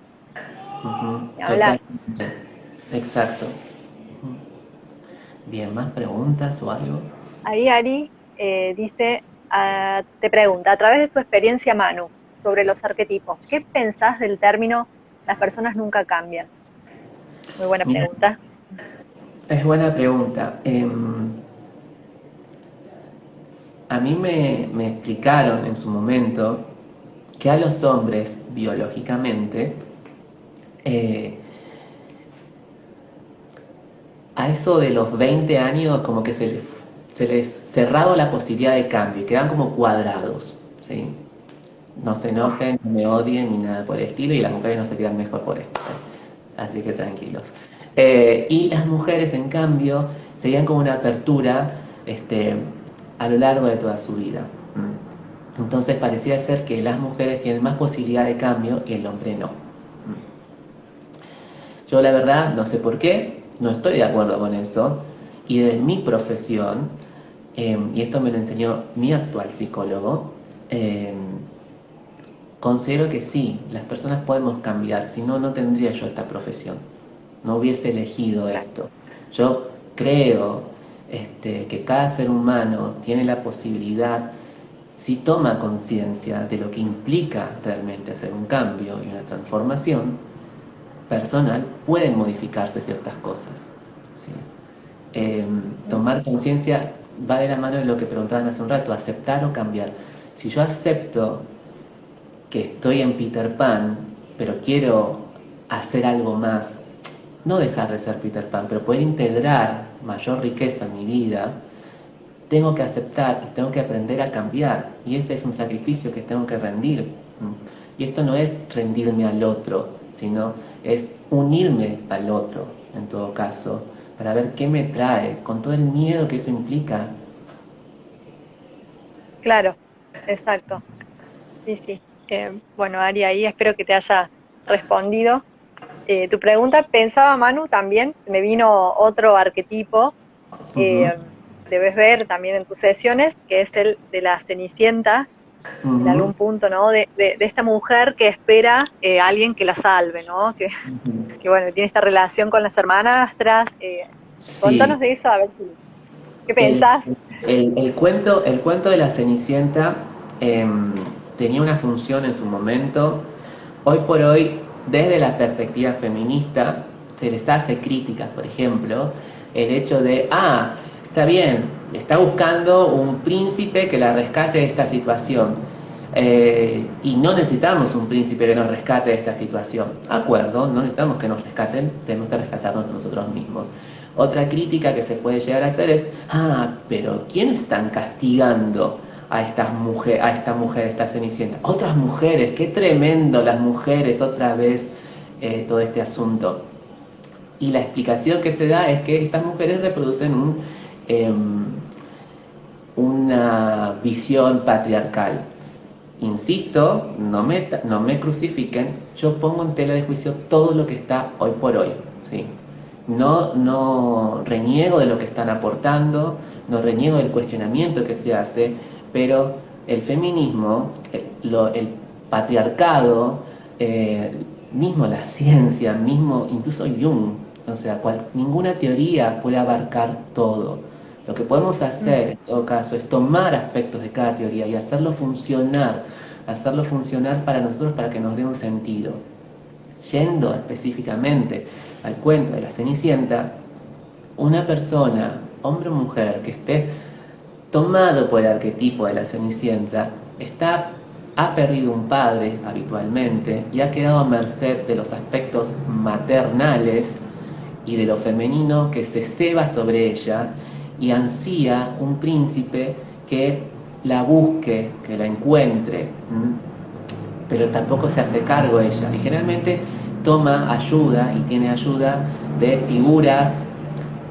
ni hablar. totalmente, exacto. Bien, ¿más preguntas o algo? Ahí Ari dice, te pregunta, a través de tu experiencia, Manu, sobre los arquetipos, ¿qué pensás del término las personas nunca cambian? Muy buena Mira, pregunta. es buena pregunta. A mí me explicaron en su momento que a los hombres, biológicamente, eh, a eso de los 20 años como que se les cerraba la posibilidad de cambio y quedan como cuadrados, ¿sí? No se enojen, no me odien ni nada por el estilo, y las mujeres no se quedan mejor por esto. Así que tranquilos. Y las mujeres, en cambio, seguían como una apertura a lo largo de toda su vida. Entonces parecía ser que las mujeres tienen más posibilidad de cambio y el hombre no. Yo la verdad no sé por qué, no estoy de acuerdo con eso. Y de mi profesión, y esto me lo enseñó mi actual psicólogo, eh, considero que sí, las personas podemos cambiar, si no, no tendría yo esta profesión, no hubiese elegido esto. Yo creo que cada ser humano tiene la posibilidad, si toma conciencia de lo que implica realmente hacer un cambio y una transformación personal, pueden modificarse ciertas cosas. ¿Sí? Tomar conciencia va de la mano de lo que preguntaban hace un rato, aceptar o cambiar. Si yo acepto que estoy en Peter Pan, pero quiero hacer algo más, no dejar de ser Peter Pan, pero poder integrar mayor riqueza en mi vida, tengo que aceptar y tengo que aprender a cambiar. Y ese es un sacrificio que tengo que rendir. Y esto no es rendirme al otro, sino es unirme al otro, en todo caso, para ver qué me trae, con todo el miedo que eso implica. Claro, exacto. Sí, sí. Bueno, Ari, ahí espero que te haya respondido tu pregunta. Pensaba, Manu, también, me vino otro arquetipo, Ujú, eh, debes ver también en tus sesiones, que es el de la Cenicienta, en ujú, algún punto, ¿no? De esta mujer que espera a alguien que la salve, ¿no? ujú. Que bueno, tiene esta relación con las hermanastras. Sí, Contanos de eso, a ver qué el, pensás. el cuento de la Cenicienta em, tenía una función en su momento. Hoy por hoy, desde la perspectiva feminista, se les hace críticas, por ejemplo, el hecho de, está bien, está buscando un príncipe que la rescate de esta situación. Y no necesitamos un príncipe que nos rescate de esta situación. Acuerdo, no necesitamos que nos rescaten, tenemos que rescatarnos a nosotros mismos. Otra crítica que se puede llegar a hacer es, pero ¿quiénes están castigando a esta mujer, esta Cenicienta? Otras mujeres, qué tremendo las mujeres, otra vez todo este asunto. Y la explicación que se da es que estas mujeres reproducen una visión patriarcal. Insisto, no me crucifiquen, yo pongo en tela de juicio todo lo que está hoy por hoy. ¿Sí? No reniego de lo que están aportando, no reniego del cuestionamiento que se hace, pero el feminismo, el patriarcado, eh, mismo la ciencia, mismo incluso Jung, o sea, ninguna teoría puede abarcar todo. Lo que podemos Mm, hacer en todo caso es tomar aspectos de cada teoría y hacerlo funcionar para nosotros para que nos dé un sentido. Yendo específicamente al cuento de la Cenicienta, una persona, hombre o mujer, que esté tomado por el arquetipo de la Cenicienta, ha perdido un padre habitualmente y ha quedado a merced de los aspectos maternales y de lo femenino que se ceba sobre ella y ansía un príncipe que la busque, que la encuentre, pero tampoco se hace cargo ella y generalmente toma ayuda y tiene ayuda de figuras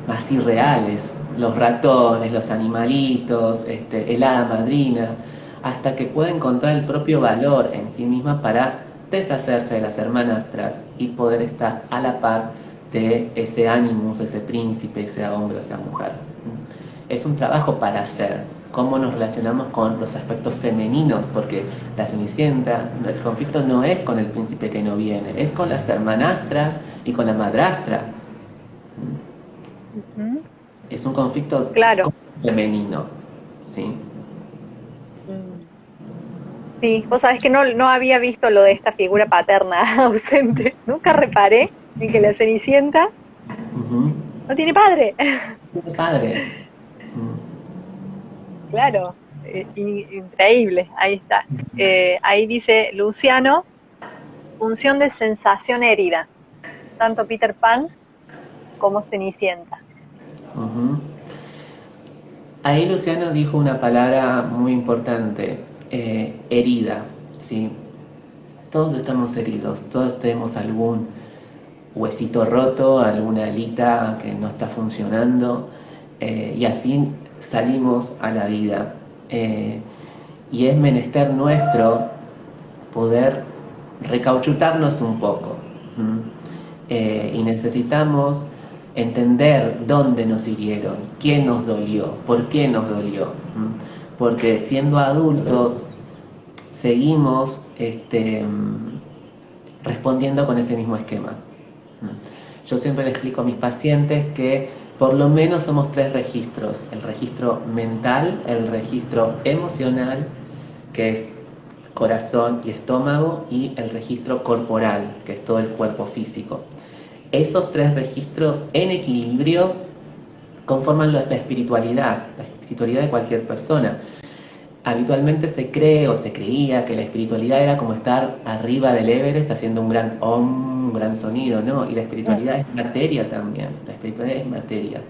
más irreales, los ratones, los animalitos, el hada madrina, hasta que pueda encontrar el propio valor en sí misma para deshacerse de las hermanastras y poder estar a la par de ese animus, ese príncipe, sea hombre o sea mujer. Es un trabajo para hacer, cómo nos relacionamos con los aspectos femeninos, porque la Cenicienta, el conflicto no es con el príncipe que no viene, es con las hermanastras y con la madrastra. ujú. Es un conflicto Claro. femenino, ¿sí? Mm. Sí, vos sabés que no había visto lo de esta figura paterna ausente. Nunca reparé. en que la Cenicienta Ujú. no tiene padre. Tiene padre. Mm. Claro, increíble, ahí está. Ahí dice Luciano, función de sensación herida, tanto Peter Pan como Cenicienta. Ujú. Ahí Luciano dijo una palabra muy importante, herida, ¿sí? Todos estamos heridos, todos tenemos algún huesito roto, alguna alita que no está funcionando, y así salimos a la vida. Y es menester nuestro poder recauchutarnos un poco. Y necesitamos entender dónde nos hirieron, quién nos dolió, por qué nos dolió. Porque siendo adultos seguimos respondiendo con ese mismo esquema. Yo siempre le explico a mis pacientes que por lo menos somos tres registros: el registro mental, el registro emocional, que es corazón y estómago, y el registro corporal, que es todo el cuerpo físico. Esos tres registros en equilibrio conforman la espiritualidad de cualquier persona. Habitualmente se cree o se creía que la espiritualidad era como estar arriba del Everest haciendo un gran om, un gran sonido, ¿no? Y la espiritualidad es materia también, la espiritualidad es materia.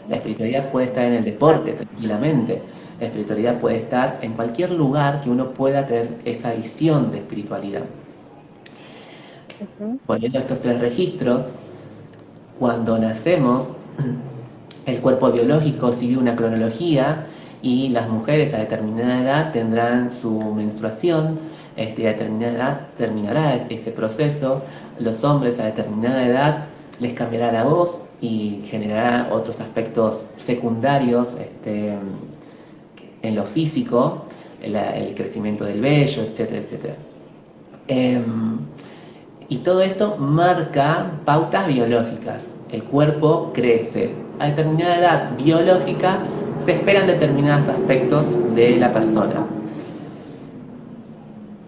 La espiritualidad puede estar en el deporte tranquilamente, la espiritualidad puede estar en cualquier lugar que uno pueda tener esa visión de espiritualidad. Ujú. Poniendo estos tres registros, cuando nacemos, el cuerpo biológico sigue una cronología y las mujeres a determinada edad tendrán su menstruación, a determinada edad terminará ese proceso, los hombres a determinada edad les cambiará la voz y generará otros aspectos secundarios en lo físico, el crecimiento del vello, etcétera, etcétera. Y todo esto marca pautas biológicas. El cuerpo crece. A determinada edad biológica se esperan determinados aspectos de la persona.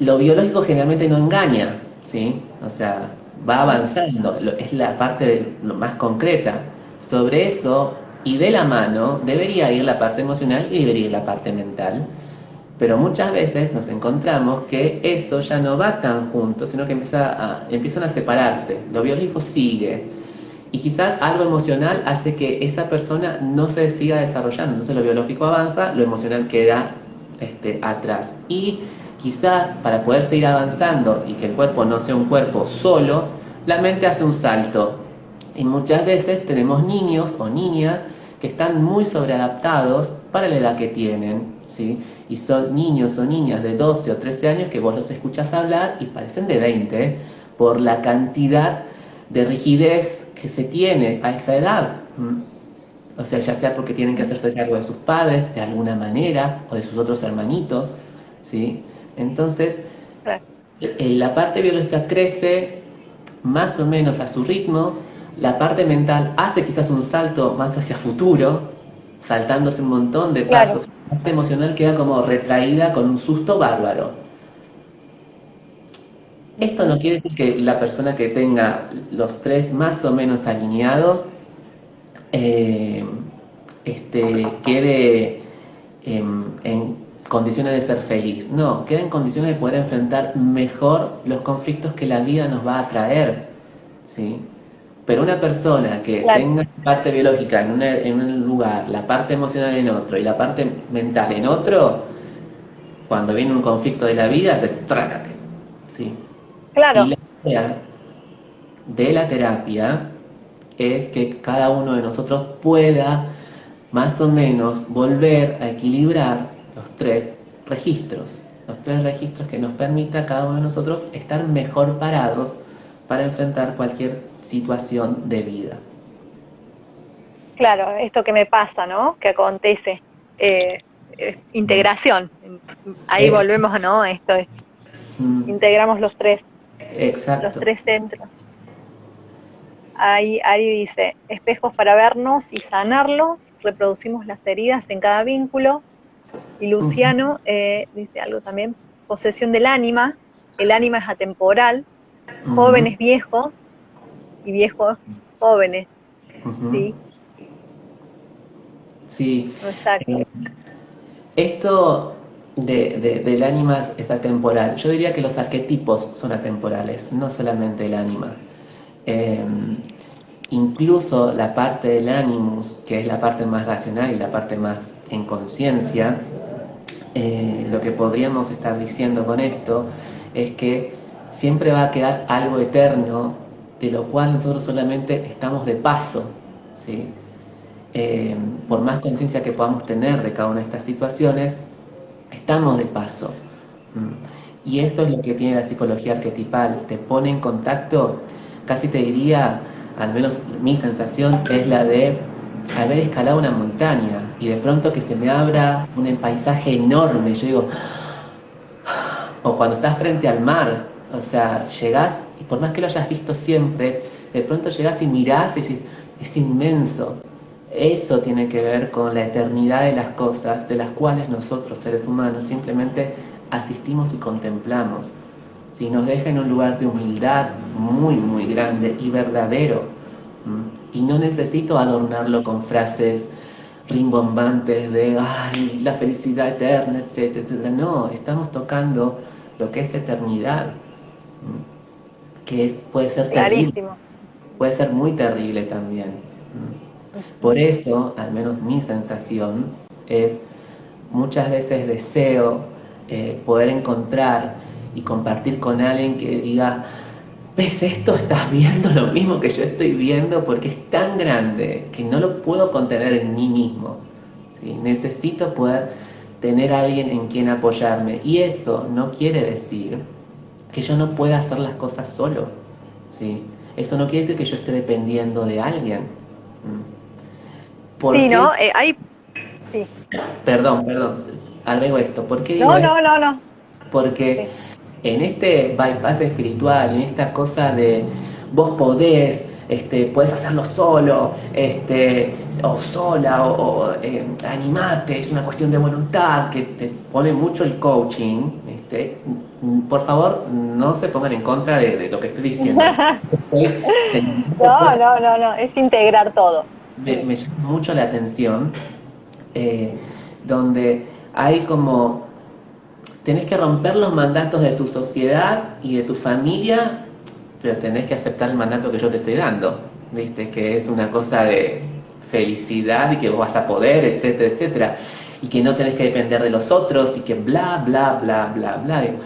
Lo biológico generalmente no engaña, ¿sí? O sea, va avanzando, es la parte lo más concreta. Sobre eso, y de la mano, debería ir la parte emocional y debería ir la parte mental. Pero muchas veces nos encontramos que eso ya no va tan junto, sino que empiezan a separarse. Lo biológico sigue. Y quizás algo emocional hace que esa persona no se siga desarrollando. Entonces lo biológico avanza, lo emocional queda atrás. Y quizás para poder seguir avanzando y que el cuerpo no sea un cuerpo solo, la mente hace un salto. Y muchas veces tenemos niños o niñas que están muy sobreadaptados para la edad que tienen, ¿sí? Y son niños o niñas de 12 o 13 años que vos los escuchás hablar y parecen de 20 por la cantidad de rigidez que se tiene a esa edad. O sea, ya sea porque tienen que hacerse cargo de sus padres de alguna manera o de sus otros hermanitos, ¿sí? Entonces, Claro. la parte biológica crece más o menos a su ritmo, la parte mental hace quizás un salto más hacia futuro, saltándose un montón de Claro. pasos, la parte emocional queda como retraída con un susto bárbaro. Esto no Ujú. quiere decir que la persona que tenga los tres más o menos alineados eh, quede en condiciones de ser feliz. No, queda en condiciones de poder enfrentar mejor los conflictos que la vida nos va a traer, ¿sí? Pero una persona que Claro. tenga la parte biológica en un lugar, la parte emocional en otro y la parte mental en otro, cuando viene un conflicto de la vida, se trácate, ¿sí? Y Claro. la idea de la terapia es que cada uno de nosotros pueda más o menos volver a equilibrar los tres registros que nos permita a cada uno de nosotros estar mejor parados para enfrentar cualquier situación de vida. Claro, esto que me pasa, ¿no? Que acontece. Mm. Integración. Ahí Ex- volvemos, ¿no? Esto es, mm, integramos los exacto. tres centros. Ahí Ari dice, espejos para vernos y sanarlos, reproducimos las heridas en cada vínculo. Y Ujú, Luciano dice algo también, posesión del ánima, el ánima es atemporal, ujú, jóvenes, viejos, y viejos jóvenes, Ujú. ¿sí? Sí. Exacto. Eh, Esto del ánima es atemporal. Yo diría que los arquetipos son atemporales, no solamente el ánima. Eh, Incluso la parte del animus, que es la parte más racional y la parte más en conciencia, lo que podríamos estar diciendo con esto es que siempre va a quedar algo eterno, de lo cual nosotros solamente estamos de paso, ¿sí? Eh, por más conciencia que podamos tener de cada una de estas situaciones, estamos de paso. Y esto es lo que tiene la psicología arquetipal, te pone en contacto, casi te diría, al menos mi sensación es la de haber escalado una montaña y de pronto que se me abra un paisaje enorme, yo digo, o cuando estás frente al mar, o sea, llegás y por más que lo hayas visto siempre, de pronto llegás y mirás y decís, es inmenso. Eso tiene que ver con la eternidad de las cosas, de las cuales nosotros, seres humanos, simplemente asistimos y contemplamos. Si nos deja en un lugar de humildad muy, muy grande y verdadero. Y no necesito adornarlo con frases rimbombantes de ay, la felicidad eterna, etcétera, etcétera. No, estamos tocando lo que es eternidad, que puede ser terrible, Clarísimo. puede ser muy terrible también. Por eso, al menos mi sensación, es muchas veces deseo poder encontrar y compartir con alguien que diga, ¿ves esto? ¿Estás viendo lo mismo que yo estoy viendo? Porque es tan grande que no lo puedo contener en mí mismo. ¿Sí? Necesito poder tener a alguien en quien apoyarme. Y eso no quiere decir que yo no pueda hacer las cosas solo. ¿Sí? Eso no quiere decir que yo esté dependiendo de alguien. ¿Por Sí, qué? ¿no? Sí. Perdón, agrego esto. ¿Por qué digo No, esto? no, no, no. Porque Sí. en este bypass espiritual, en esta cosa de vos podés, podés hacerlo solo, o sola, animate, es una cuestión de voluntad, que te pone mucho el coaching, por favor, no se pongan en contra de lo que estoy diciendo. Estoy señalando No, cosas no, no, no. Es integrar todo. que me llama mucho la atención, eh, donde hay como tenés que romper los mandatos de tu sociedad y de tu familia, pero tenés que aceptar el mandato que yo te estoy dando, ¿viste? Que es una cosa de felicidad y que vos vas a poder, etcétera, etcétera. Y que no tenés que depender de los otros y que bla, bla, bla, bla, bla. Digo,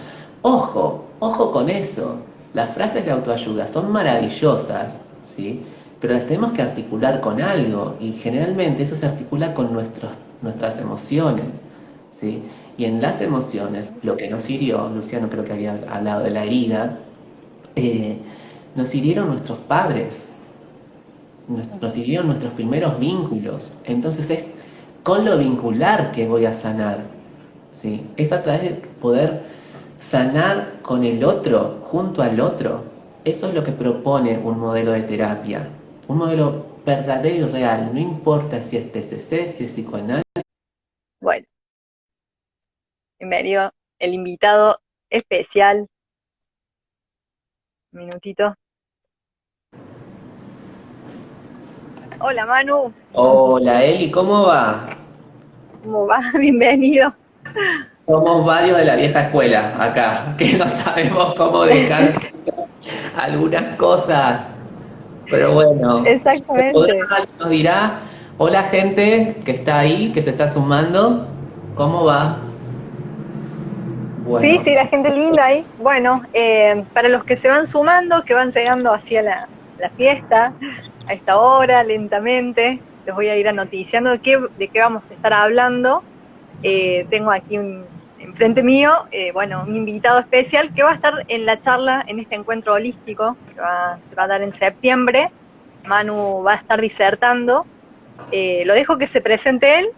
ojo, ojo con eso. Las frases de autoayuda son maravillosas, ¿sí? Pero las tenemos que articular con algo y generalmente eso se articula con nuestras emociones, ¿sí? Y en las emociones, lo que nos hirió, Luciano creo que había hablado de la herida, eh, nos hirieron nuestros padres, nos hirieron nuestros primeros vínculos. Entonces es con lo vincular que voy a sanar, ¿sí? Es a través de poder sanar con el otro, junto al otro. Eso es lo que propone un modelo de terapia, un modelo verdadero y real, no importa si es TCC, si es psicoanálisis. Bueno, bienvenido el invitado especial. Un minutito. Hola Manu, Hola Eli, ¿cómo va? ¿cómo va? Bienvenido. Somos varios de la vieja escuela acá, que no sabemos cómo dejar algunas cosas. Pero bueno, se podrá, Exactamente. nos dirá, hola gente que está ahí, que se está sumando, ¿cómo va? Sí, Bueno, sí, la gente linda ahí. Bueno, para los que se van sumando, que van llegando hacia la fiesta, a esta hora, lentamente, les voy a ir anoticiando de qué vamos a estar hablando. Tengo aquí enfrente mío, bueno, un invitado especial que va a estar en la charla, en este encuentro holístico se va a dar en septiembre. Manu va a estar disertando. Lo dejo que se presente él,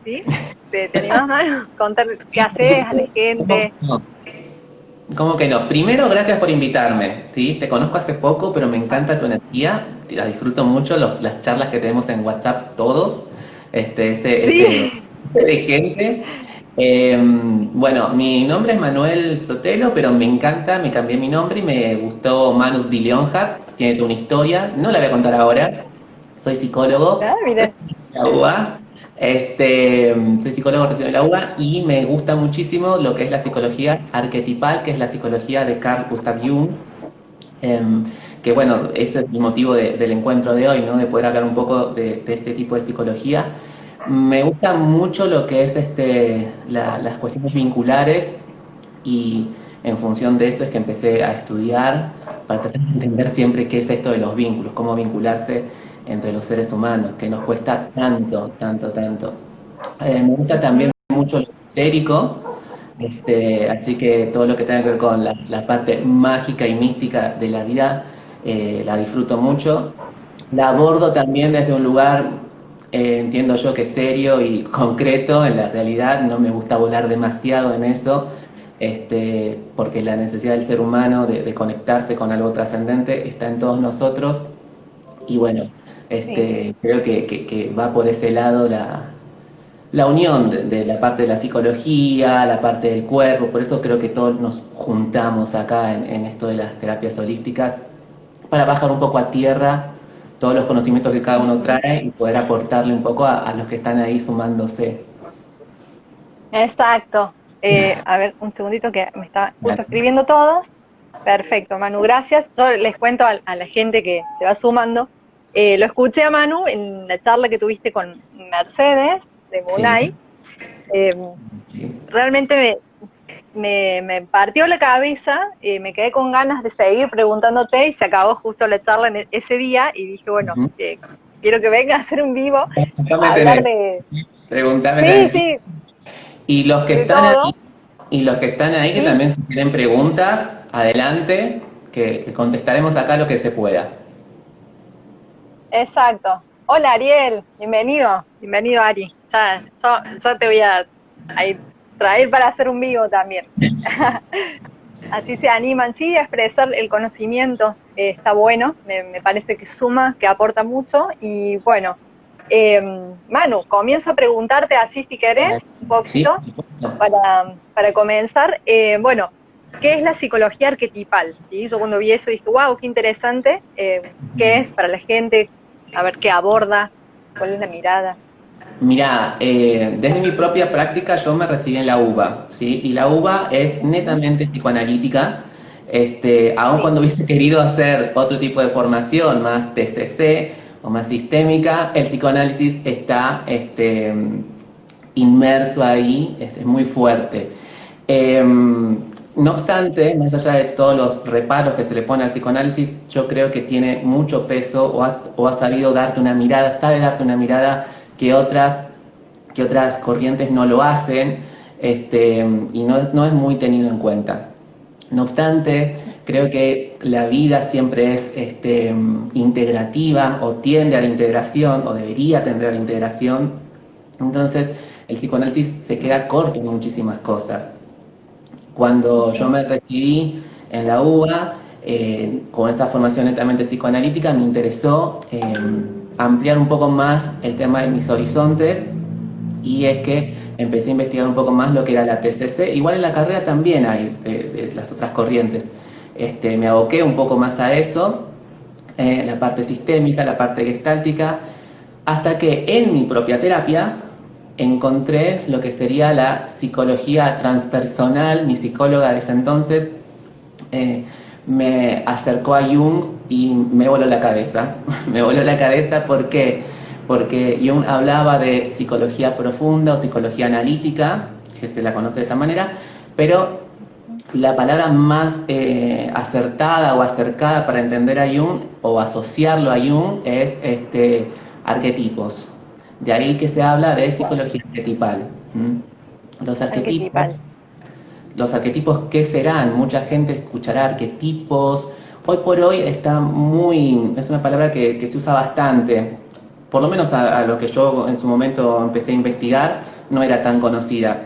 ¿sí? ¿Te animás, Manu? Contar qué haces a la ¿cómo gente. no? ¿Cómo que no? Primero, gracias por invitarme, ¿sí? Te conozco hace poco, pero me encanta tu energía, la disfruto mucho, las charlas que tenemos en WhatsApp todos, ese Sí, de gente. Bueno, mi nombre es Manuel Sotelo, pero me encanta, me cambié mi nombre y me gustó Manus de Leonhardt, tiene toda una historia, no la voy a contar ahora. Soy psicólogo, Ah, mira. recién de la UBA, soy psicólogo recién de la UBA y me gusta muchísimo lo que es la psicología arquetipal, que es la psicología de Carl Gustav Jung. Em, que bueno, ese es el motivo del encuentro de hoy, ¿no? De poder hablar un poco de este tipo de psicología. Me gusta mucho lo que es las cuestiones vinculares y en función de eso es que empecé a estudiar para tratar de entender siempre qué es esto de los vínculos, cómo vincularse entre los seres humanos, que nos cuesta tanto, tanto, tanto. Me gusta también Ujú. mucho lo esotérico, así que todo lo que tenga que ver con la parte mágica y mística de la vida, la disfruto mucho. La abordo también desde un lugar, entiendo yo que serio y concreto en la realidad, no me gusta volar demasiado en eso, porque la necesidad del ser humano de conectarse con algo trascendente está en todos nosotros y bueno, Sí. creo que va por ese lado la unión de la parte de la psicología, la parte del cuerpo, por eso creo que todos nos juntamos acá en esto de las terapias holísticas para bajar un poco a tierra todos los conocimientos que cada uno Ujú. trae y poder aportarle un poco a los que están ahí sumándose. Exacto. A ver, un segundito que me está justo escribiendo todos. Perfecto, Manu, gracias. Yo les cuento a la gente que se va sumando. Lo escuché a Manu en la charla que tuviste con Mercedes de Sí, Munay. Eh, sí. realmente me partió la cabeza, me quedé con ganas de seguir preguntándote y se acabó justo la charla en ese día y dije, bueno, Ujú. quiero que venga a hacer un vivo, Pregúntame a hablar tenés, de... pregúntame Sí, tenés. sí, Y los que de están todo. ahí, y los que están ahí que Sí, también si tienen preguntas, adelante, que contestaremos acá lo que se pueda. exacto. Hola Ariel, bienvenido, bienvenido Ari. Ya te voy a ir traer para hacer un vivo también. Así se animan, sí, a expresar el conocimiento, está bueno, me parece que suma, que aporta mucho y bueno, eh, Manu, comienzo a preguntarte así si querés, un Sí, poquito, por supuesto. para comenzar. Bueno, ¿qué es la psicología arquetipal? ¿Sí? Yo cuando vi eso dije, wow, qué interesante, ¿qué es para la gente? A ver qué aborda, cuál es la mirada. Mira, desde mi propia práctica yo me recibí en la UBA, ¿sí? Y la UBA es Ujú. netamente psicoanalítica, aun Sí, cuando hubiese querido hacer otro tipo de formación, más TCC o más sistémica, el psicoanálisis está inmerso ahí, es muy fuerte. No obstante, más allá de todos los reparos que se le pone al psicoanálisis, yo creo que tiene mucho peso o ha sabido darte una mirada, sabe darte una mirada que otras corrientes no lo hacen, y no es muy tenido en cuenta. No obstante, creo que la vida siempre es integrativa o tiende a la integración o debería tender a la integración. Entonces, el psicoanálisis se queda corto en muchísimas cosas. Cuando yo sí, me recibí en la UBA, con esta formación netamente psicoanalítica, me interesó ampliar un poco más el tema de mis horizontes y es que empecé a investigar un poco más lo que era la TCC. Igual en la carrera también hay de las otras corrientes. Me aboqué un poco más a eso, la parte sistémica, la parte gestáltica, hasta que en mi propia terapia encontré lo que sería la psicología transpersonal. Mi psicóloga de ese entonces eh, me acercó a Jung y me voló la cabeza. Me voló la cabeza porque Jung hablaba de psicología profunda o psicología analítica, que se la conoce de esa manera, pero la palabra más acertada o acercada para entender a Jung o asociarlo a Jung es arquetipos. De ahí que se habla de psicología arquetipal. ¿Mm? arquetipal. Los arquetipos, ¿qué serán? Mucha gente escuchará arquetipos. Hoy por hoy está muy, es una palabra que se usa bastante. Por lo menos a lo que yo en su momento empecé a investigar, no era tan conocida,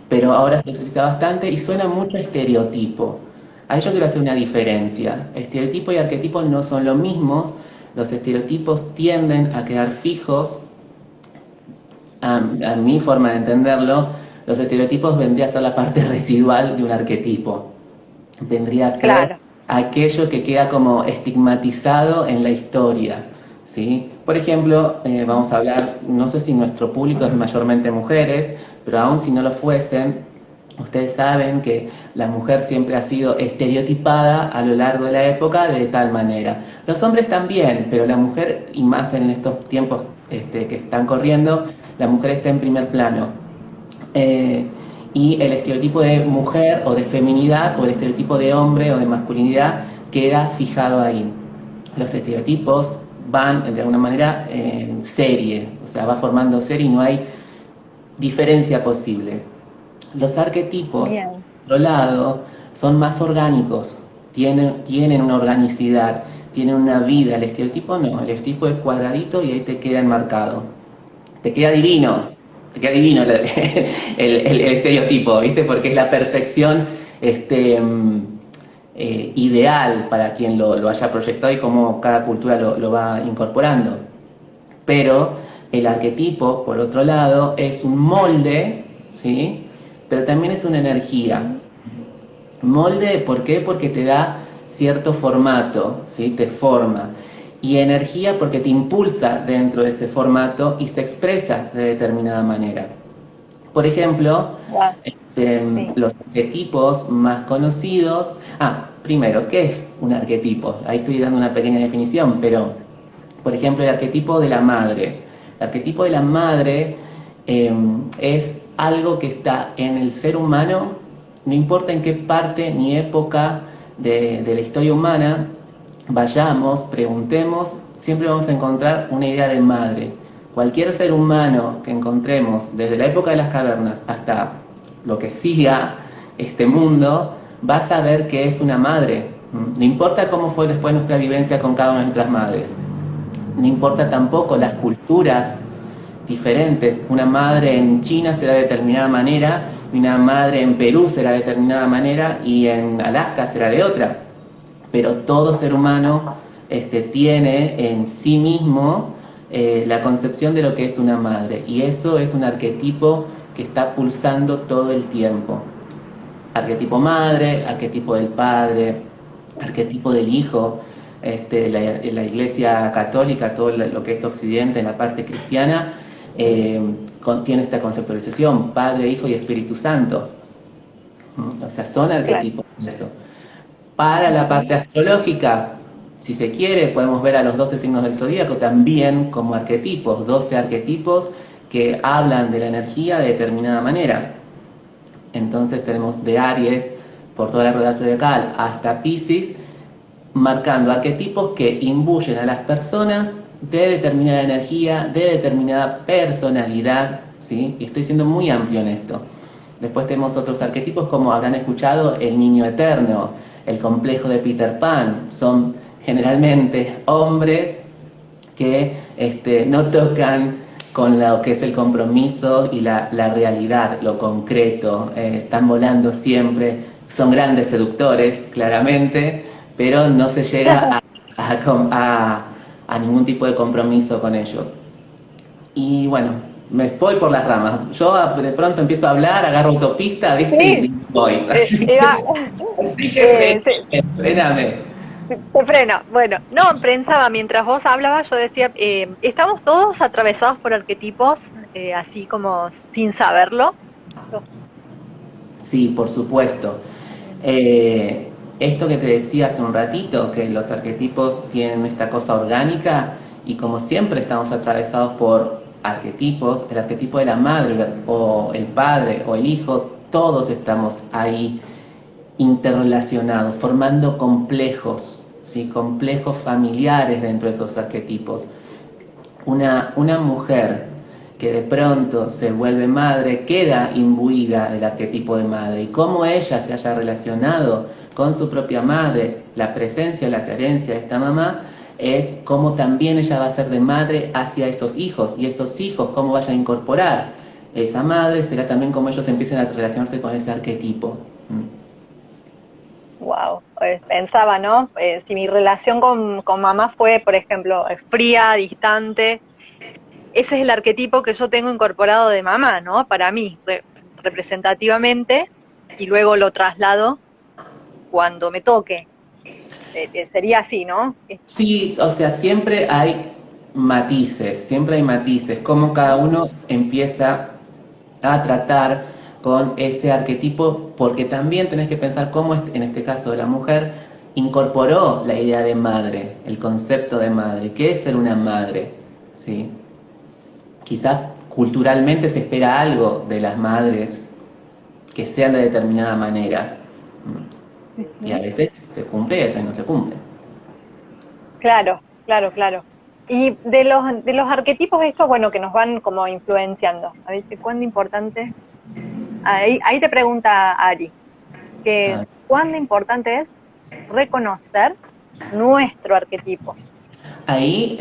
pero ahora se utiliza bastante y suena mucho a estereotipo. Ahí yo quiero hacer una diferencia. Estereotipo y arquetipo no son lo mismos. Los estereotipos tienden a quedar fijos, a mi forma de entenderlo. Los estereotipos vendría a ser la parte residual de un arquetipo. Vendría a ser Claro. aquello que queda como estigmatizado en la historia, ¿sí? Por ejemplo, vamos a hablar, no sé si nuestro público es mayormente mujeres, pero aun si no lo fuesen, ustedes saben que la mujer siempre ha sido estereotipada a lo largo de la época de tal manera. Los hombres también, pero la mujer, y más en estos tiempos que están corriendo, la mujer está en primer plano. Eh, y el estereotipo de mujer o de feminidad o el estereotipo de hombre o de masculinidad queda fijado ahí. Los estereotipos van de alguna manera en serie, o sea, va formando serie y no hay diferencia posible. Los arquetipos, Bien. por otro lado, son más orgánicos, tienen una organicidad, tienen una vida. El estereotipo no, el estereotipo es cuadradito y ahí te queda enmarcado. Te queda divino, te queda divino el estereotipo, ¿viste? Porque es la perfección ideal para quien lo haya proyectado y cómo cada cultura lo va incorporando. Pero el arquetipo, por otro lado, es un molde, ¿sí? Pero también es una energía. Molde, ¿por qué? Porque te da cierto formato, ¿sí? Te forma. Y energía porque te impulsa dentro de ese formato y se expresa de determinada manera. Por ejemplo, Wow. Sí. los arquetipos más conocidos. Primero, ¿qué es un arquetipo? Ahí estoy dando una pequeña definición, pero, por ejemplo, el arquetipo de la madre. El arquetipo de la madre es algo que está en el ser humano, no importa en qué parte ni época de la historia humana vayamos, preguntemos, siempre vamos a encontrar una idea de madre. Cualquier ser humano que encontremos, desde la época de las cavernas hasta lo que siga este mundo, va a saber que es una madre. No importa cómo fue después nuestra vivencia con cada una de nuestras madres. No importa tampoco las culturas diferentes. Una madre en China será de determinada manera, y una madre en Perú será de determinada manera y en Alaska será de otra. Pero todo ser humano tiene en sí mismo la concepción de lo que es una madre. Y eso es un arquetipo que está pulsando todo el tiempo. Arquetipo madre, arquetipo del padre, arquetipo del hijo. La Iglesia Católica, todo lo que es Occidente, en la parte cristiana, contiene esta conceptualización, Padre, Hijo y Espíritu Santo. O sea, son Claro. arquetipos de eso. Para la parte astrológica, si se quiere, podemos ver a los 12 signos del zodíaco también como arquetipos, 12 arquetipos que hablan de la energía de determinada manera. Entonces tenemos de Aries por toda la rueda zodiacal hasta Piscis, marcando arquetipos que imbuyen a las personas de determinada energía, de determinada personalidad, ¿sí? Y estoy siendo muy amplio en esto. Después tenemos otros arquetipos como habrán escuchado el niño eterno, el complejo de Peter Pan. Son generalmente hombres que no tocan con lo que es el compromiso y la realidad, lo concreto. Están volando siempre, son grandes seductores, claramente, pero no se llega a ningún tipo de compromiso con ellos. Y bueno, me voy por las ramas. Yo de pronto empiezo a hablar, agarro autopista, ¿viste? Y Sí, voy. Así Eva, que sí, frename. te freno. Bueno, no, pensaba, mientras vos hablabas, yo decía, estamos todos atravesados por arquetipos, así como sin saberlo. Sí, por supuesto. Esto que te decía hace un ratito, que los arquetipos tienen esta cosa orgánica y como siempre estamos atravesados por arquetipos, el arquetipo de la madre o el padre o el hijo, todos estamos ahí interrelacionados, formando complejos, ¿sí? Complejos familiares dentro de esos arquetipos. Una mujer que de pronto se vuelve madre queda imbuida del arquetipo de madre y cómo ella se haya relacionado con su propia madre, la presencia, la carencia de esta mamá, es cómo también ella va a ser de madre hacia esos hijos y esos hijos cómo vayan a incorporar esa madre será también cómo ellos empiecen a relacionarse con ese arquetipo. Wow, pensaba, ¿no? Si mi relación con mamá fue, por ejemplo, fría, distante, ese es el arquetipo que yo tengo incorporado de mamá, ¿no? Para mí. representativamente y luego lo traslado cuando me toque. Sería así, ¿no? Sí, o sea, siempre hay matices, cómo cada uno empieza a tratar con ese arquetipo, porque también tenés que pensar cómo, en este caso, la mujer incorporó la idea de madre, el concepto de madre. ¿Qué es ser una madre? ¿Sí? Quizás culturalmente se espera algo de las madres que sean de determinada manera. Y a veces se cumple y a veces no se cumple. Claro, claro, claro. Y de los arquetipos estos, bueno, que nos van como influenciando. A ver, ¿cuándo importante? Ahí te pregunta Ari, que Ah, cuándo importante es reconocer nuestro arquetipo. ahí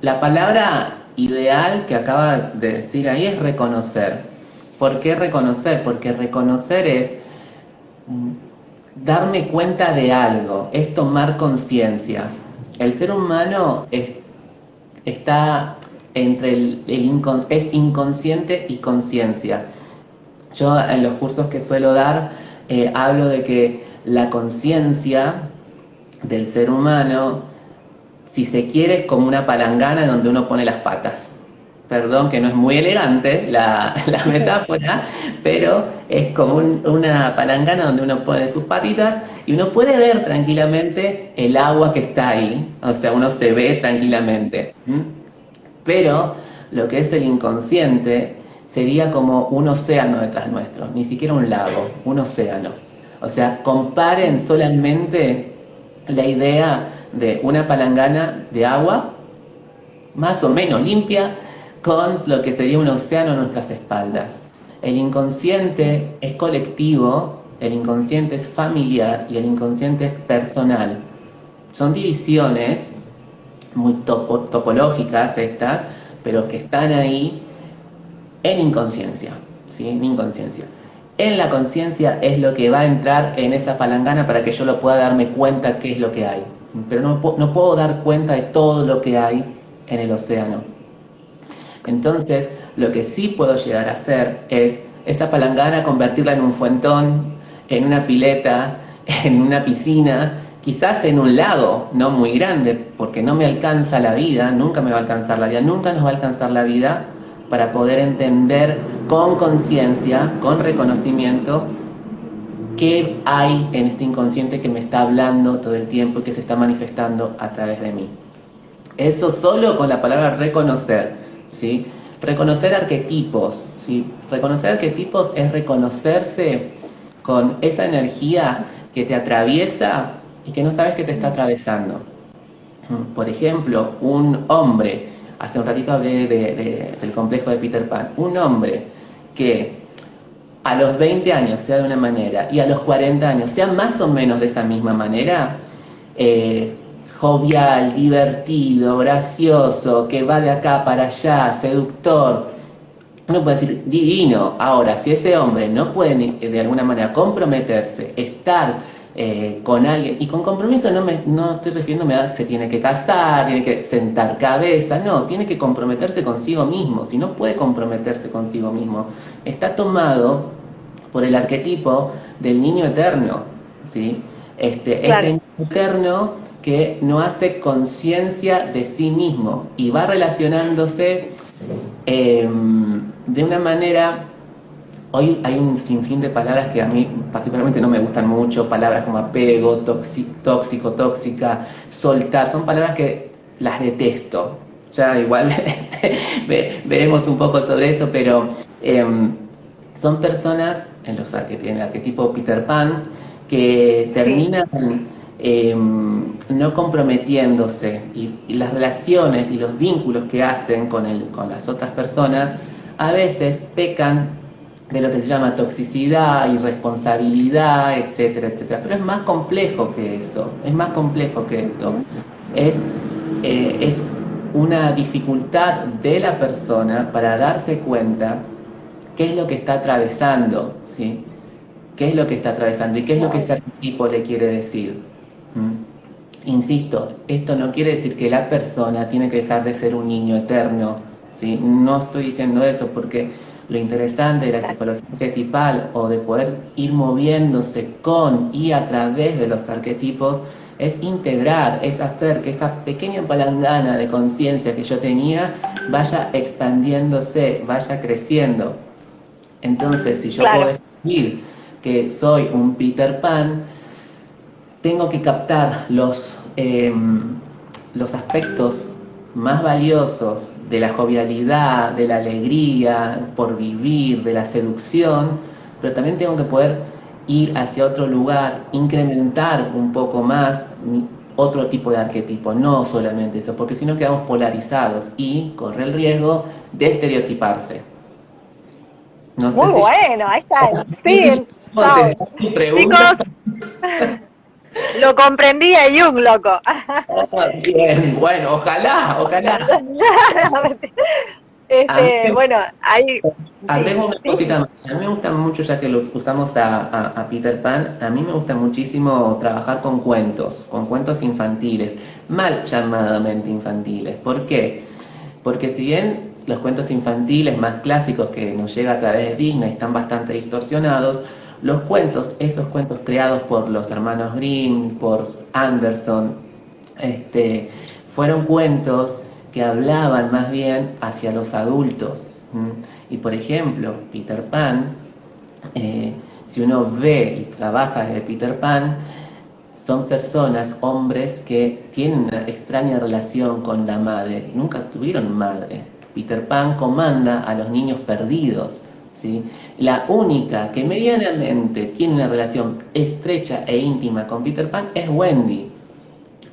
la palabra ideal que acaba de decir ahí es reconocer. ¿Por qué reconocer? Porque reconocer es darme cuenta de algo, es tomar conciencia. El ser humano está entre es inconsciente y conciencia. Yo en los cursos que suelo dar hablo de que la conciencia del ser humano, si se quiere, es como una palangana donde uno pone las patas. Perdón que no es muy elegante la metáfora, pero es como una palangana donde uno pone sus patitas y uno puede ver tranquilamente el agua que está ahí, o sea, uno se ve tranquilamente. Pero lo que es el inconsciente sería como un océano detrás nuestro, ni siquiera un lago, un océano. O sea, comparen solamente la idea de una palangana de agua, más o menos limpia, con lo que sería un océano a nuestras espaldas. El inconsciente es colectivo, el inconsciente es familiar y el inconsciente es personal. Son divisiones muy topológicas estas, pero que están ahí en inconsciencia, ¿sí? En inconsciencia. En la conciencia es lo que va a entrar en esa palangana para que yo lo pueda darme cuenta qué es lo que hay. Pero no puedo dar cuenta de todo lo que hay en el océano. Entonces, lo que sí puedo llegar a hacer es esa palangana convertirla en un fuentón, en una pileta, en una piscina, quizás en un lago, no muy grande, porque no me alcanza la vida, nunca me va a alcanzar la vida, nunca nos va a alcanzar la vida para poder entender con conciencia, con reconocimiento, qué hay en este inconsciente que me está hablando todo el tiempo y que se está manifestando a través de mí. Eso solo con la palabra reconocer, ¿sí? Reconocer arquetipos, ¿sí? Reconocer arquetipos es reconocerse con esa energía que te atraviesa y que no sabes que te está atravesando. Por ejemplo, un hombre, hace un ratito hablé del complejo de Peter Pan, un hombre que a los 20 años sea de una manera y a los 40 años sea más o menos de esa misma manera, jovial, divertido, gracioso, que va de acá para allá, seductor, uno puede decir divino. Ahora, si ese hombre no puede de alguna manera comprometerse, estar con alguien, y con compromiso no estoy refiriéndome a que se tiene que casar, tiene que sentar cabeza, no, tiene que comprometerse consigo mismo. Si no puede comprometerse consigo mismo, está tomado por el arquetipo del niño eterno, ¿sí? Ese Claro. niño eterno que no hace conciencia de sí mismo y va relacionándose de una manera. Hoy hay un sinfín de palabras que a mí particularmente no me gustan mucho, palabras como apego, tóxico, tóxica, soltar, son palabras que las detesto. Ya igual veremos un poco sobre eso, pero son personas en el arquetipo Peter Pan que Sí. terminan no comprometiéndose y las relaciones y los vínculos que hacen con las otras personas a veces pecan de lo que se llama toxicidad, irresponsabilidad, etcétera, etcétera. Pero es más complejo que eso, es más complejo que esto. Es, es una dificultad de la persona para darse cuenta qué es lo que está atravesando, ¿sí? ¿Qué es lo que está atravesando y qué es lo que ese arquetipo le quiere decir? Insisto, esto no quiere decir que la persona tiene que dejar de ser un niño eterno, ¿sí? No estoy diciendo eso porque Lo interesante de la psicología arquetipal o de poder ir moviéndose con y a través de los arquetipos es integrar, es hacer que esa pequeña palangana de conciencia que yo tenía vaya expandiéndose, vaya creciendo. Entonces, si yo puedo decir que soy un Peter Pan, tengo que captar los aspectos más valiosos de la jovialidad, de la alegría por vivir, de la seducción, pero también tengo que poder ir hacia otro lugar, incrementar un poco más otro tipo de arquetipo, no solamente eso, porque si no quedamos polarizados y corre el riesgo de estereotiparse. No sé. Muy si bueno, ahí está. Sí, chicos, lo comprendí a Jung, loco. Bien, bueno, ojalá. Bueno, ahí... Agrego una cosita más. A mí me gusta mucho, ya que lo usamos a Peter Pan, a mí me gusta muchísimo trabajar con cuentos infantiles, mal llamadamente infantiles. ¿Por qué? Porque si bien los cuentos infantiles más clásicos que nos llega a través de Disney están bastante distorsionados, los cuentos, esos cuentos creados por los hermanos Grimm, por Anderson, fueron cuentos que hablaban más bien hacia los adultos. Y por ejemplo, Peter Pan, si uno ve y trabaja desde Peter Pan, son personas, hombres, que tienen una extraña relación con la madre, nunca tuvieron madre. Peter Pan comanda a los niños perdidos, ¿sí? La única que medianamente tiene una relación estrecha e íntima con Peter Pan es Wendy.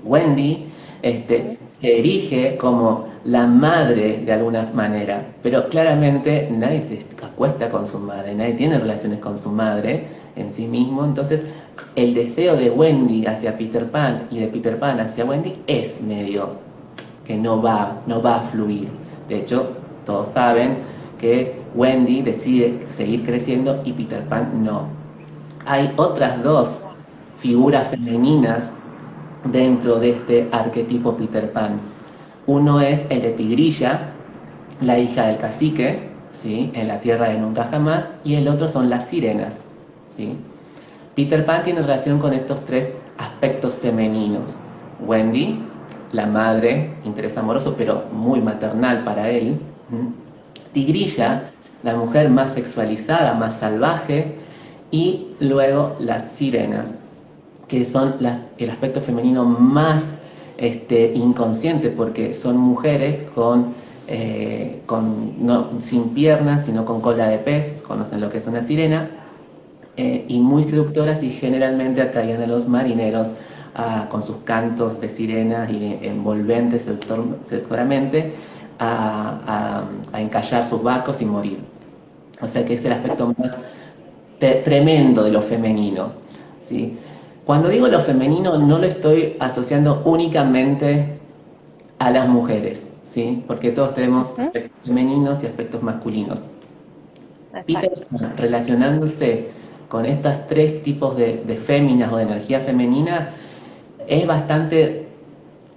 Wendy se erige como la madre de alguna manera, pero claramente nadie se acuesta con su madre, nadie tiene relaciones con su madre en sí mismo. Entonces el deseo de Wendy hacia Peter Pan y de Peter Pan hacia Wendy es medio que no va a fluir. De hecho, todos saben que Wendy decide seguir creciendo y Peter Pan no. Hay otras dos figuras femeninas dentro de este arquetipo Peter Pan. Uno es el de Tigrilla, la hija del cacique, ¿sí?, en la tierra de nunca jamás, y el otro son las sirenas, ¿sí? Peter Pan tiene relación con estos tres aspectos femeninos. Wendy, la madre, interés amoroso, pero muy maternal para él. Tigrilla, la mujer más sexualizada, más salvaje, y luego las sirenas, que son el aspecto femenino más inconsciente, porque son mujeres sin piernas, sino con cola de pez, conocen lo que es una sirena, y muy seductoras, y generalmente atraían a los marineros con sus cantos de sirenas y envolventes seductoramente a encallar sus barcos y morir. O sea que es el aspecto más tremendo de lo femenino, ¿sí? Cuando digo lo femenino no lo estoy asociando únicamente a las mujeres, ¿sí? Porque todos tenemos aspectos femeninos y aspectos masculinos. Peter Pan, relacionándose con estos tres tipos de féminas o de energías femeninas, es bastante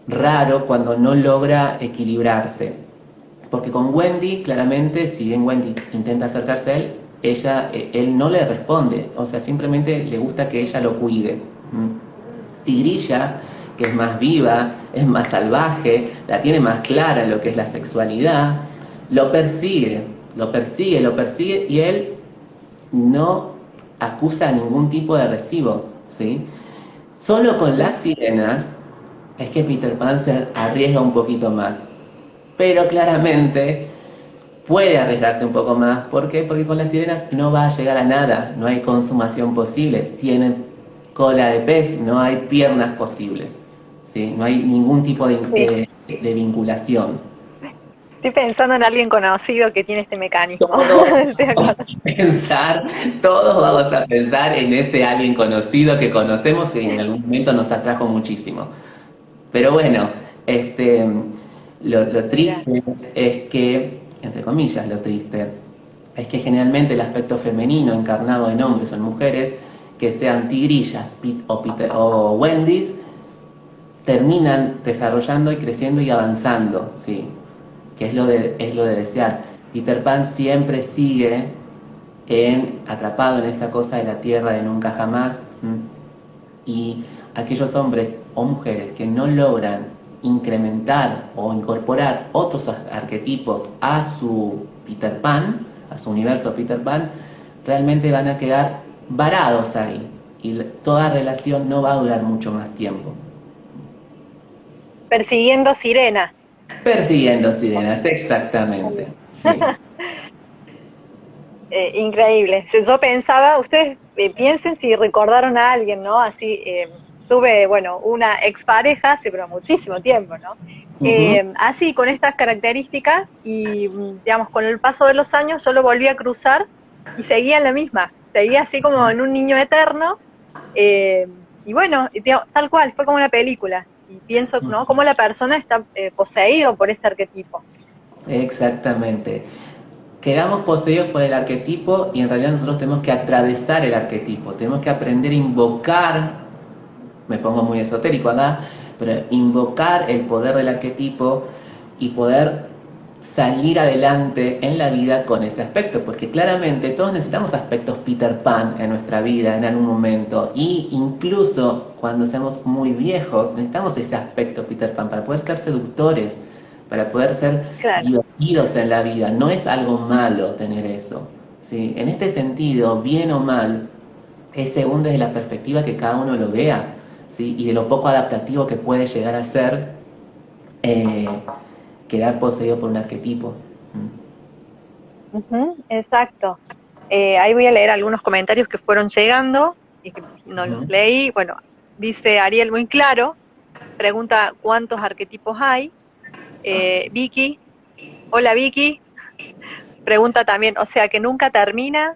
raro cuando no logra equilibrarse. Porque con Wendy, claramente, si bien Wendy intenta acercarse a él, él no le responde, o sea, simplemente le gusta que ella lo cuide. Tigrilla, que es más viva, es más salvaje, la tiene más clara lo que es la sexualidad, lo persigue y él no acusa ningún tipo de recibo, ¿sí? Solo con las sirenas es que Peter Pan se arriesga un poquito más, pero claramente puede arriesgarse un poco más. ¿Por qué? Porque con las sirenas no va a llegar a nada, no hay consumación posible, tienen cola de pez, no hay piernas posibles, ¿sí? No hay ningún tipo de vinculación. Estoy pensando en alguien conocido que tiene este mecanismo. Todos vamos a pensar en ese alguien conocido que conocemos, que en algún momento nos atrajo muchísimo. Pero bueno, lo triste es que, entre comillas, lo triste es que generalmente el aspecto femenino encarnado en hombres o en mujeres, que sean tigrillas o Wendy's, terminan desarrollando y creciendo y avanzando, ¿sí? Que es lo de desear. Peter Pan siempre sigue atrapado en esa cosa de la tierra de nunca jamás, y aquellos hombres o mujeres que no logran incrementar o incorporar otros arquetipos a su Peter Pan, a su universo Peter Pan, realmente van a quedar varados ahí y toda relación no va a durar mucho más tiempo. Persiguiendo sirenas. Persiguiendo sirenas, exactamente. Sí. Increíble. Si yo pensaba, ustedes piensen si recordaron a alguien, ¿no? Así, tuve, bueno, una expareja hace pero muchísimo tiempo, ¿no? Ujú. Así, con estas características y, digamos, con el paso de los años yo lo volví a cruzar y seguía en la misma, seguía así como en un niño eterno, eh, y bueno, tal cual, fue como una película. Y pienso, ¿no? Cómo la persona está poseído por ese arquetipo. Exactamente. Quedamos poseídos por el arquetipo y en realidad nosotros tenemos que atravesar el arquetipo, tenemos que aprender a invocar, me pongo muy esotérico acá, pero invocar el poder del arquetipo y poder salir adelante en la vida con ese aspecto, porque claramente todos necesitamos aspectos Peter Pan en nuestra vida en algún momento, y incluso cuando seamos muy viejos necesitamos ese aspecto Peter Pan para poder ser seductores, para poder ser Claro. divertidos en la vida. No es algo malo tener eso, ¿sí? En este sentido, bien o mal, es según desde la perspectiva que cada uno lo vea, ¿sí? Y de lo poco adaptativo que puede llegar a ser eh, quedar poseído por un arquetipo. Ujú, exacto. Ahí voy a leer algunos comentarios que fueron llegando y que no los Ujú. leí. Bueno, dice Ariel muy claro, pregunta cuántos arquetipos hay. Vicky, hola Vicky, pregunta también, o sea que nunca termina.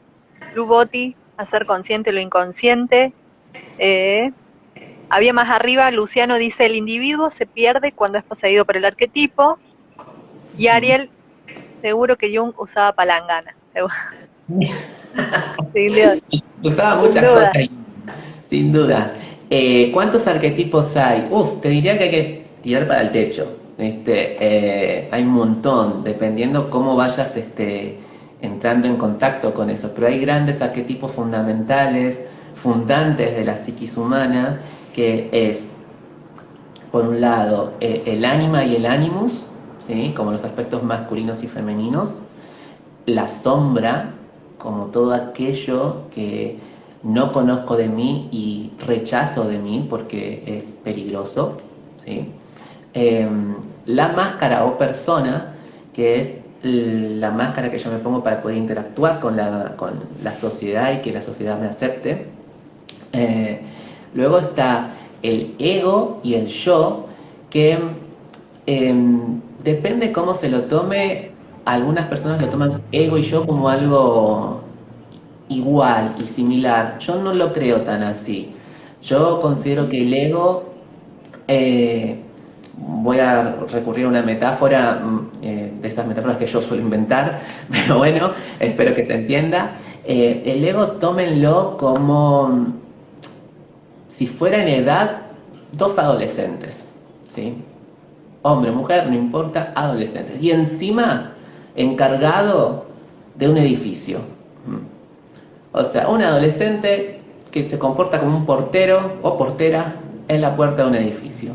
Luboti, hacer consciente lo inconsciente. Eh, Había más arriba, Luciano dice, el individuo se pierde cuando es poseído por el arquetipo. Y Ariel, seguro que Jung usaba palangana. Sin duda. Usaba Sin muchas cosas, duda. sin duda. ¿Cuántos arquetipos hay? Uf, te diría que hay que tirar para el techo. Hay un montón, dependiendo cómo vayas entrando en contacto con eso. Pero hay grandes arquetipos fundamentales, fundantes de la psiquis humana, que es, por un lado, el ánima y el animus, ¿sí? Como los aspectos masculinos y femeninos. La sombra, como todo aquello que no conozco de mí y rechazo de mí porque es peligroso, ¿sí? La máscara o persona, que es la máscara que yo me pongo para poder interactuar con la sociedad y que la sociedad me acepte. Eh, Luego está el ego y el yo, que depende cómo se lo tome. Algunas personas lo toman ego y yo como algo igual y similar. Yo no lo creo tan así. Yo considero que el ego, voy a recurrir a una metáfora, de esas metáforas que yo suelo inventar, pero bueno, espero que se entienda. El ego tómenlo como si fuera en edad dos adolescentes, ¿sí? Hombre, mujer, no importa, adolescentes. Y encima, encargado de un edificio. O sea, un adolescente que se comporta como un portero o portera en la puerta de un edificio.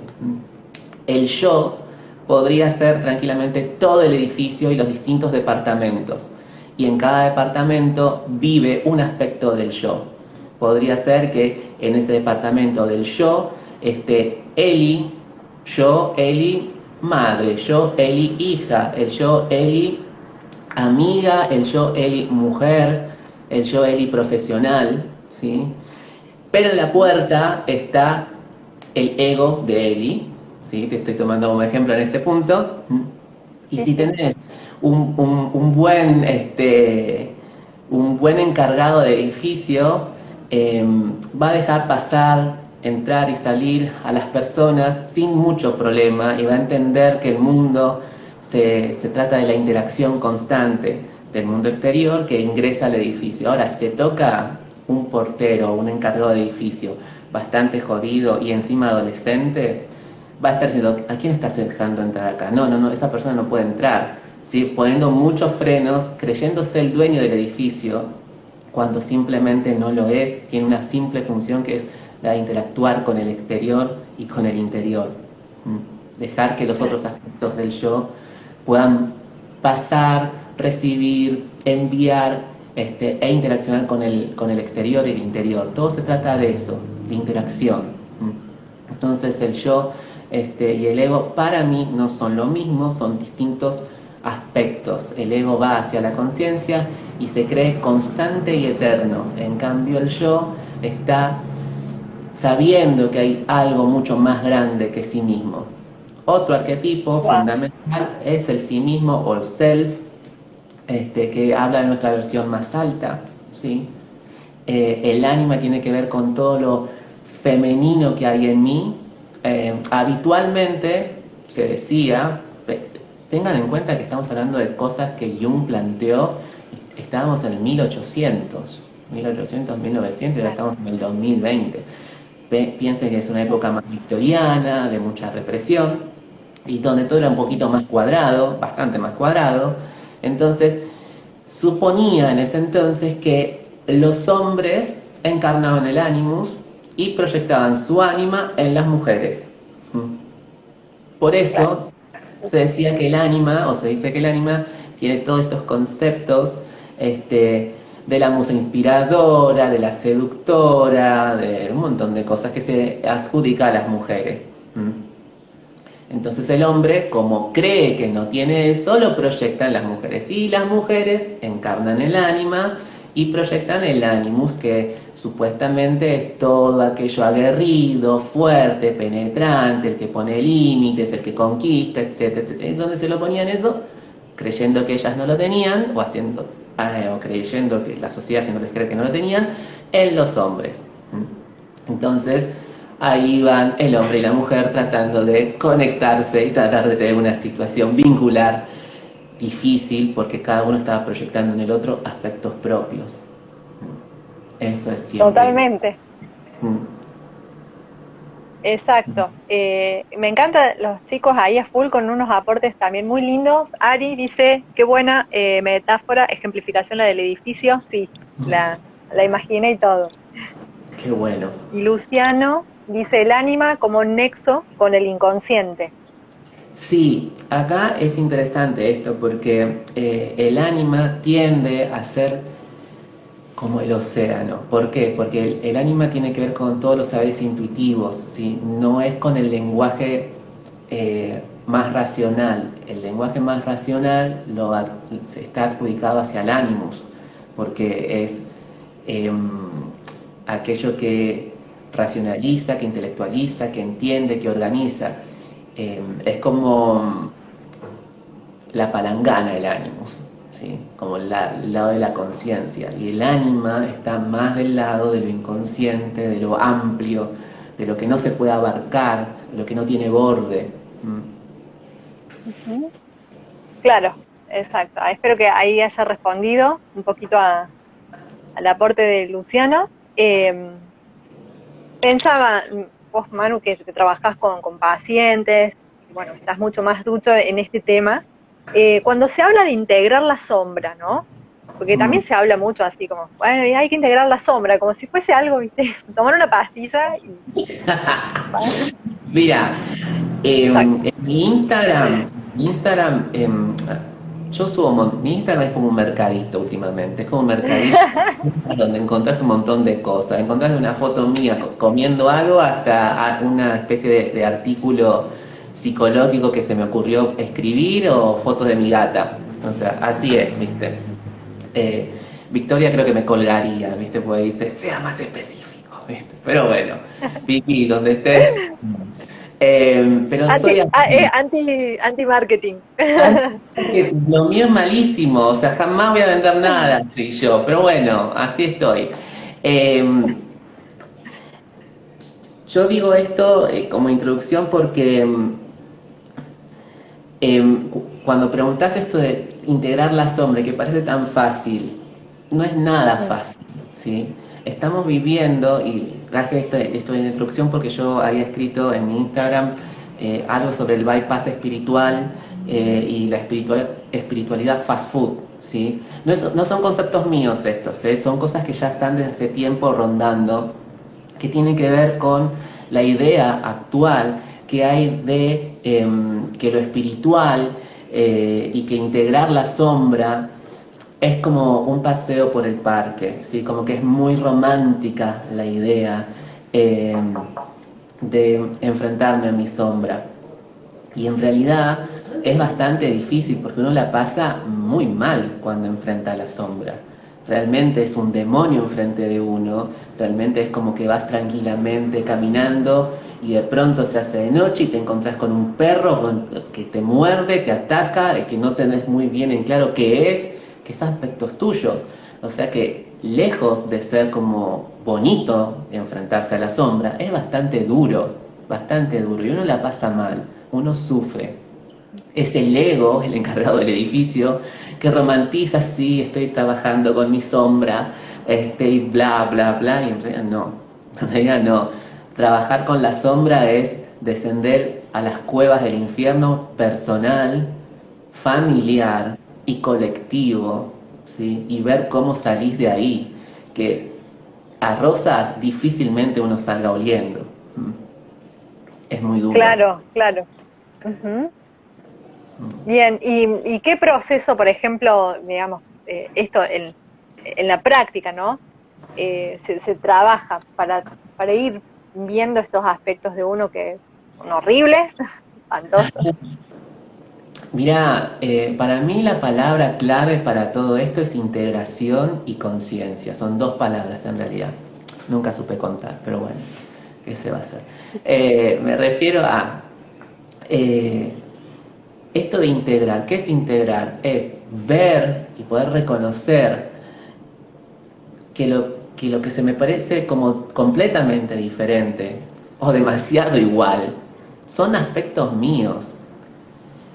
El yo podría ser tranquilamente todo el edificio y los distintos departamentos. Y en cada departamento vive un aspecto del yo. Podría ser que en ese departamento del yo esté Eli, yo, Eli, madre, yo, Eli, hija, el yo, Eli, amiga, el yo, Eli, mujer, el yo, Eli, profesional, ¿sí? Pero en la puerta está el ego de Eli, ¿sí? Te estoy tomando como ejemplo en este punto. Y Sí, si sí. tenés un buen encargado de edificio, va a dejar pasar, entrar y salir a las personas sin mucho problema y va a entender que el mundo se trata de la interacción constante del mundo exterior que ingresa al edificio. Ahora, si te toca un portero o un encargado de edificio bastante jodido y encima adolescente, va a estar diciendo, ¿a quién estás dejando entrar acá? No, no, no, esa persona no puede entrar. ¿sí? Poniendo muchos frenos, creyéndose el dueño del edificio, cuando simplemente no lo es, tiene una simple función que es la de interactuar con el exterior y con el interior. Dejar que los otros aspectos del yo puedan pasar, recibir, enviar e interaccionar con el exterior y el interior. Todo se trata de eso, de interacción. Entonces el yo y el ego para mí no son lo mismo, son distintos aspectos. El ego va hacia la conciencia y se cree constante y eterno. En cambio el yo está sabiendo que hay algo mucho más grande que sí mismo. Otro arquetipo fundamental es el sí mismo o el self, que habla de nuestra versión más alta, ¿sí? El ánima tiene que ver con todo lo femenino que hay en mí. Habitualmente se decía, tengan en cuenta que estamos hablando de cosas que Jung planteó, estábamos en el 1800, 1900, y ahora estamos en el 2020. Piensen que es una época más victoriana, de mucha represión, y donde todo era un poquito más cuadrado, bastante más cuadrado. Entonces, suponía en ese entonces que los hombres encarnaban el animus y proyectaban su ánima en las mujeres. Por eso se decía que el ánima, o se dice que el ánima, tiene todos estos conceptos de la musa inspiradora, de la seductora, de un montón de cosas que se adjudica a las mujeres. Entonces el hombre, como cree que no tiene eso, lo proyecta en las mujeres. Y las mujeres encarnan el ánima y proyectan el animus, que supuestamente es todo aquello aguerrido, fuerte, penetrante, el que pone límites, el que conquista, etcétera, etcétera. ¿Y dónde se lo ponían eso? Creyendo que ellas no lo tenían, o creyendo que la sociedad haciéndoles creer que no lo tenían, en los hombres. Entonces, ahí van el hombre y la mujer tratando de conectarse y tratar de tener una situación vincular difícil, porque cada uno estaba proyectando en el otro aspectos propios. Eso es siempre. Totalmente. Exacto. Me encanta los chicos ahí a full con unos aportes también muy lindos. Ari dice, qué buena metáfora, ejemplificación la del edificio. Sí, la imaginé y todo. Qué bueno. Y Luciano dice el ánima como nexo con el inconsciente. Sí, acá es interesante esto porque el ánima tiende a ser como el océano. ¿Por qué? Porque el ánima tiene que ver con todos los saberes intuitivos, ¿sí? No es con el lenguaje más racional. El lenguaje más racional está adjudicado hacia el animus, porque es aquello que racionaliza, que intelectualiza, que entiende, que organiza. Es como la palangana del animus, ¿sí? Como el lado de la conciencia, y el ánima está más del lado de lo inconsciente, de lo amplio, de lo que no se puede abarcar, de lo que no tiene borde. Claro, exacto. Espero que ahí haya respondido un poquito al aporte de Luciano. Pensaba, vos Manu, que trabajás con pacientes, bueno, estás mucho más ducho en este tema. Cuando se habla de integrar la sombra, ¿no? Porque también se habla mucho así como, bueno, hay que integrar la sombra, como si fuese algo, ¿viste? Tomar una pastilla y... Mira, en mi Instagram, yo subo, mi Instagram es como un mercadito últimamente, es como un mercadito donde encontrás un montón de cosas, encontrás una foto mía comiendo algo hasta una especie de artículo psicológico que se me ocurrió escribir, o fotos de mi gata. O sea, así es, ¿viste? Victoria creo que me colgaría, ¿viste? Porque dice, sea más específico, ¿viste? Pero bueno, Vicky, donde estés. Pero soy anti-marketing. Lo mío es malísimo, o sea, jamás voy a vender nada, sí yo, pero bueno, así estoy. Yo digo esto como introducción porque cuando preguntás esto de integrar la sombra, que parece tan fácil, no es nada fácil, ¿sí? Estamos viviendo, y traje esto de introducción porque yo había escrito en mi Instagram algo sobre el bypass espiritual y la espiritualidad fast food, ¿sí? No son conceptos míos estos, ¿eh? Son cosas que ya están desde hace tiempo rondando, que tienen que ver con la idea actual que hay de que lo espiritual y que integrar la sombra es como un paseo por el parque, ¿sí? Como que es muy romántica la idea eh, de enfrentarme a mi sombra. Y en realidad es bastante difícil porque uno la pasa muy mal cuando enfrenta la sombra. Realmente es un demonio enfrente de uno, realmente es como que vas tranquilamente caminando y de pronto se hace de noche y te encontrás con un perro que te muerde, te ataca, que no tenés muy bien en claro qué es, que son aspectos tuyos. O sea que lejos de ser como bonito enfrentarse a la sombra, es bastante duro y uno la pasa mal, uno sufre. Es el ego, el encargado del edificio, que romantiza, sí, estoy trabajando con mi sombra, y bla, bla, bla, y en realidad no, en realidad no. Trabajar con la sombra es descender a las cuevas del infierno personal, familiar y colectivo, ¿sí? Y ver cómo salís de ahí, que a rosas difícilmente uno salga oliendo. Es muy duro. Claro, claro. Ujú. Bien, y qué proceso, por ejemplo, digamos, esto en la práctica, ¿no? Se trabaja para ir viendo estos aspectos de uno que son horribles, espantosos. Mira, para mí la palabra clave para todo esto es integración y conciencia. Son dos palabras en realidad. Nunca supe contar, pero bueno, ¿qué se va a hacer? Me refiero a eh, esto de integrar. ¿Qué es integrar? Es ver y poder reconocer que lo que se me parece como completamente diferente o demasiado igual son aspectos míos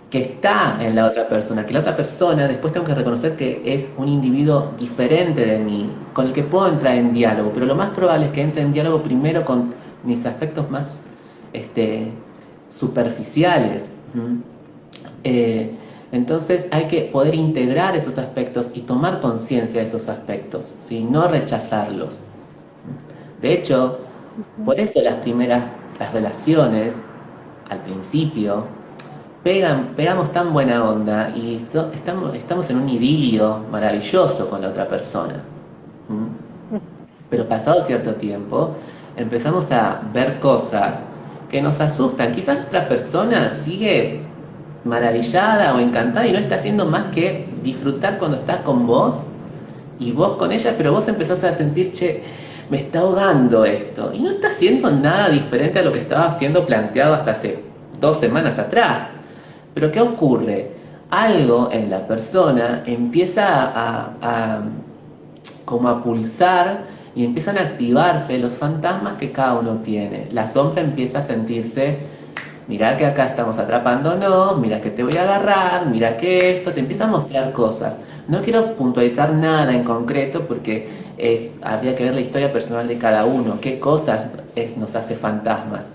que está en la otra persona, que la otra persona después tengo que reconocer que es un individuo diferente de mí, con el que puedo entrar en diálogo, pero lo más probable es que entre en diálogo primero con mis aspectos más este, superficiales. Eh, entonces hay que poder integrar esos aspectos y tomar conciencia de esos aspectos, ¿sí? No rechazarlos. De hecho, Ujú. por eso las relaciones, al principio, pegamos tan buena onda y estamos en un idilio maravilloso con la otra persona. Pero pasado cierto tiempo, empezamos a ver cosas que nos asustan. Quizás otra persona sigue maravillada o encantada y no está haciendo más que disfrutar cuando está con vos y vos con ella, pero vos empezás a sentir, che, me está ahogando esto. Y no está haciendo nada diferente a lo que estaba siendo planteado hasta hace 2 semanas atrás. Pero ¿qué ocurre? Algo en la persona empieza como a pulsar y empiezan a activarse los fantasmas que cada uno tiene. La sombra empieza a sentirse, mirá que acá estamos atrapándonos, mira que te voy a agarrar, mira que esto, te empieza a mostrar cosas. No quiero puntualizar nada en concreto porque habría que ver la historia personal de cada uno, qué cosas nos hace fantasmas.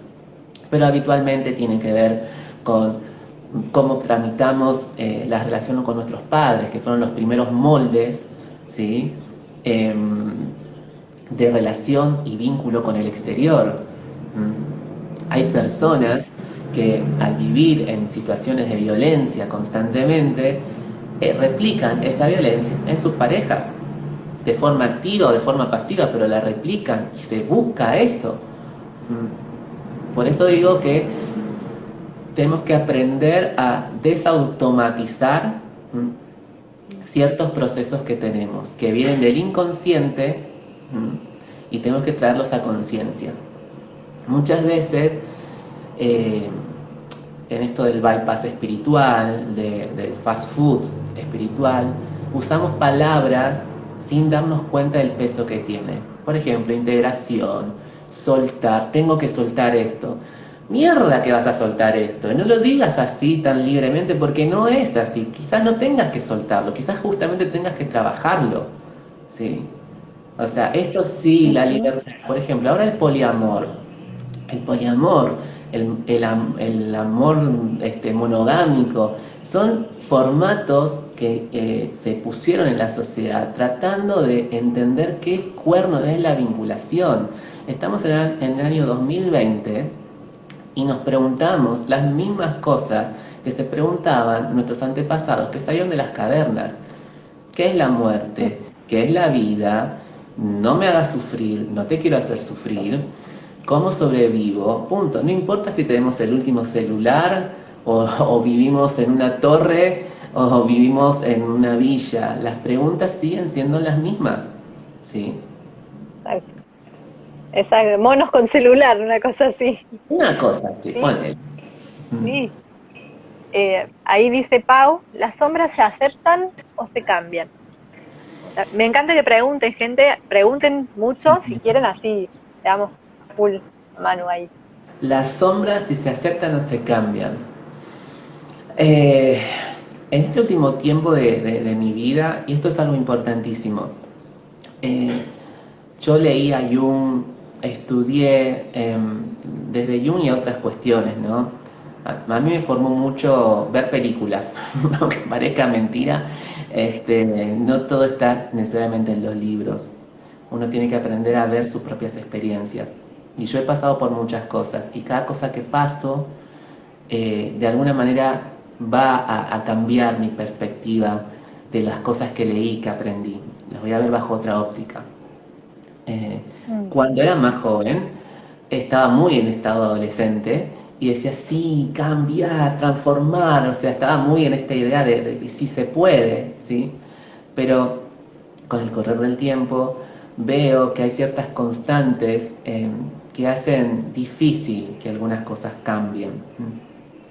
Pero habitualmente tiene que ver con cómo tramitamos la relación con nuestros padres, que fueron los primeros moldes, ¿sí? De relación y vínculo con el exterior. Hay personas que al vivir en situaciones de violencia constantemente, replican esa violencia en sus parejas, de forma activa o de forma pasiva, pero la replican y se busca eso. Por eso digo que tenemos que aprender a desautomatizar ciertos procesos que tenemos, que vienen del inconsciente y tenemos que traerlos a conciencia. Muchas veces, en esto del bypass espiritual, del fast food espiritual, usamos palabras sin darnos cuenta del peso que tiene. Por ejemplo, integración, soltar, tengo que soltar esto. Mierda que vas a soltar esto, no lo digas así tan libremente porque no es así, quizás no tengas que soltarlo, quizás justamente tengas que trabajarlo, ¿sí? O sea, esto sí, la Ujú. libertad, por ejemplo, ahora el poliamor el amor monogámico, son formatos que se pusieron en la sociedad tratando de entender qué cuerno es la vinculación. Estamos en el año 2020 y nos preguntamos las mismas cosas que se preguntaban nuestros antepasados que salieron de las cavernas. ¿Qué es la muerte? ¿Qué es la vida? No me hagas sufrir, no te quiero hacer sufrir. ¿Cómo sobrevivo? Punto. No importa si tenemos el último celular o vivimos en una torre o vivimos en una villa. Las preguntas siguen siendo las mismas. ¿Sí? Exacto. Exacto. Monos con celular, una cosa así. Una cosa, sí, Sí, ponele. sí. Ahí dice Pau, ¿las sombras se aceptan o se cambian? Me encanta que pregunten, gente, pregunten mucho si quieren, así le damos full a Manu ahí. Las sombras, si se aceptan o se cambian. Eh, en este último tiempo de mi vida, y esto es algo importantísimo, yo leí a Jung, estudié desde Jung y otras cuestiones, ¿no? A mí me formó mucho ver películas, aunque parezca mentira, no todo está necesariamente en los libros. Uno tiene que aprender a ver sus propias experiencias. Y yo he pasado por muchas cosas, y cada cosa que paso, de alguna manera va a cambiar mi perspectiva de las cosas que leí, que aprendí. Las voy a ver bajo otra óptica. Cuando era más joven, estaba muy en estado adolescente y decía, sí, cambiar, transformar, o sea, estaba muy en esta idea de que sí se puede, ¿sí? Pero con el correr del tiempo veo que hay ciertas constantes que hacen difícil que algunas cosas cambien.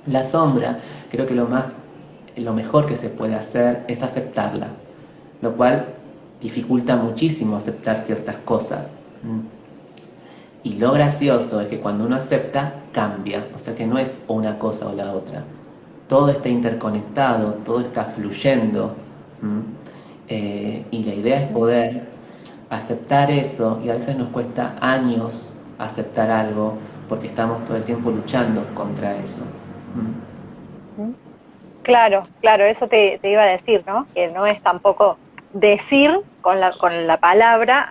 La sombra, creo que lo mejor que se puede hacer es aceptarla, lo cual dificulta muchísimo aceptar ciertas cosas. Y lo gracioso es que cuando uno acepta, cambia, o sea que no es una cosa o la otra. Todo está interconectado, todo está fluyendo. Y la idea es poder aceptar eso, y a veces nos cuesta años aceptar algo porque estamos todo el tiempo luchando contra eso. Claro, claro, eso te iba a decir, ¿no? Que no es tampoco decir con la palabra,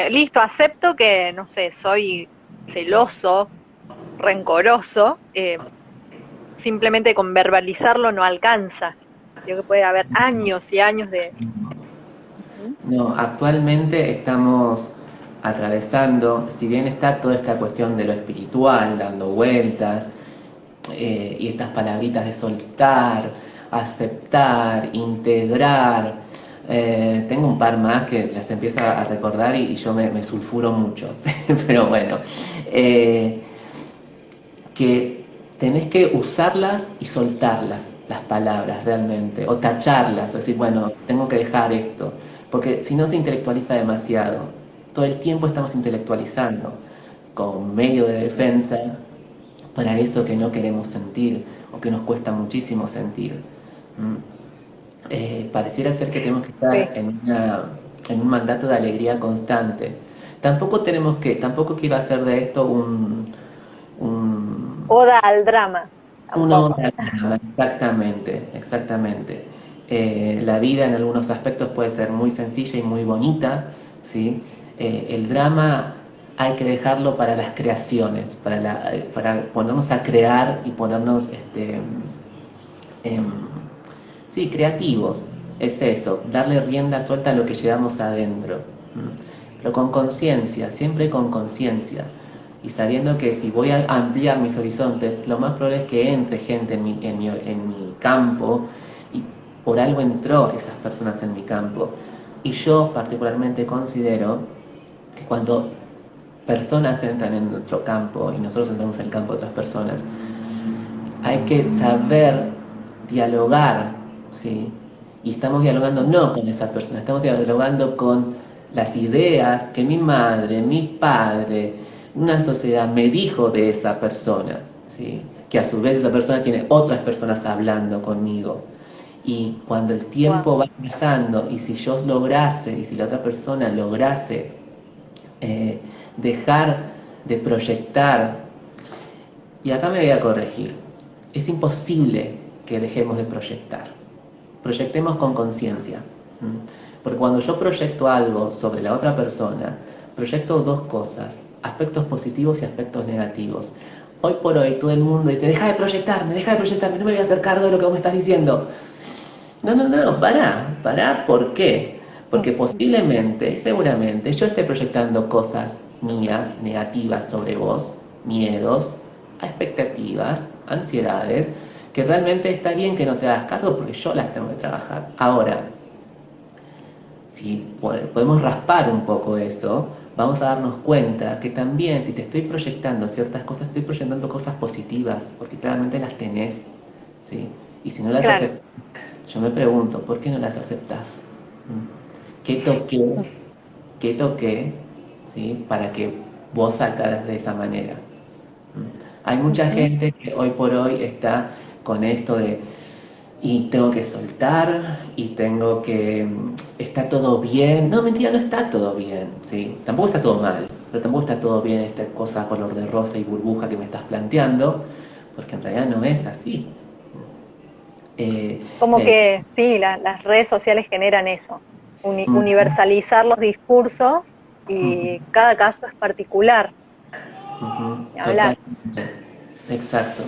listo, acepto que, no sé, soy celoso, rencoroso, simplemente con verbalizarlo no alcanza. Creo que puede haber años y años de... No, actualmente estamos atravesando, si bien está toda esta cuestión de lo espiritual dando vueltas, y estas palabritas de soltar, aceptar, integrar, tengo un par más que las empiezo a recordar y yo me sulfuro mucho, pero bueno, que tenés que usarlas y soltarlas, las palabras realmente, o tacharlas, decir, bueno, tengo que dejar esto, porque si no se intelectualiza demasiado. Todo el tiempo estamos intelectualizando con medio de defensa para eso que no queremos sentir o que nos cuesta muchísimo sentir. Pareciera ser que tenemos que estar Sí. en un mandato de alegría constante. Tampoco quiero hacer de esto Oda al drama, una tampoco. obra de drama. Exactamente, exactamente. La vida en algunos aspectos puede ser muy sencilla y muy bonita, ¿sí? El drama hay que dejarlo para las creaciones, para ponernos a crear y ponernos sí, creativos. Es eso, darle rienda suelta a lo que llevamos adentro. Pero con conciencia, siempre con conciencia. Y sabiendo que si voy a ampliar mis horizontes, lo más probable es que entre gente en mi campo, y por algo entró esas personas en mi campo. Y yo particularmente considero que cuando personas entran en nuestro campo y nosotros entramos en el campo de otras personas, hay que saber dialogar, ¿sí? Y estamos dialogando no con esa persona, estamos dialogando con las ideas que mi madre, mi padre, una sociedad me dijo de esa persona, ¿sí? Que a su vez esa persona tiene otras personas hablando conmigo. Y cuando el tiempo Wow. va pasando, y si yo lograse, y si la otra persona lograse dejar de proyectar Y acá me voy a corregir. Es imposible que dejemos de proyectar. Proyectemos con conciencia. Porque cuando yo proyecto algo sobre la otra persona, proyecto dos cosas, aspectos positivos y aspectos negativos. Hoy por hoy todo el mundo dice, deja de proyectarme, no me voy a hacer cargo de lo que vos me estás diciendo. No, pará, ¿por qué? Porque posiblemente y seguramente yo esté proyectando cosas mías, negativas sobre vos, miedos, expectativas, ansiedades, que realmente está bien que no te hagas cargo porque yo las tengo que trabajar. Ahora, si podemos raspar un poco eso, vamos a darnos cuenta que también si te estoy proyectando ciertas cosas, estoy proyectando cosas positivas, porque claramente las tenés, ¿sí? Y si no las Claro. aceptas, yo me pregunto, ¿por qué no las aceptas? ¿Qué toqué? ¿Qué toqué? ¿Sí? Para que vos saltaras de esa manera. Hay mucha Ujú. gente que hoy por hoy está con esto de y tengo que soltar y tengo que está todo bien. No, mentira, no está todo bien, ¿sí? Tampoco está todo mal, pero tampoco está todo bien esta cosa color de rosa y burbuja que me estás planteando, porque en realidad no es así. Eh, Como la- que sí, las redes sociales generan eso, Ujú, universalizar los discursos ujú, y cada caso es particular, ni hablar. totalmente, exacto.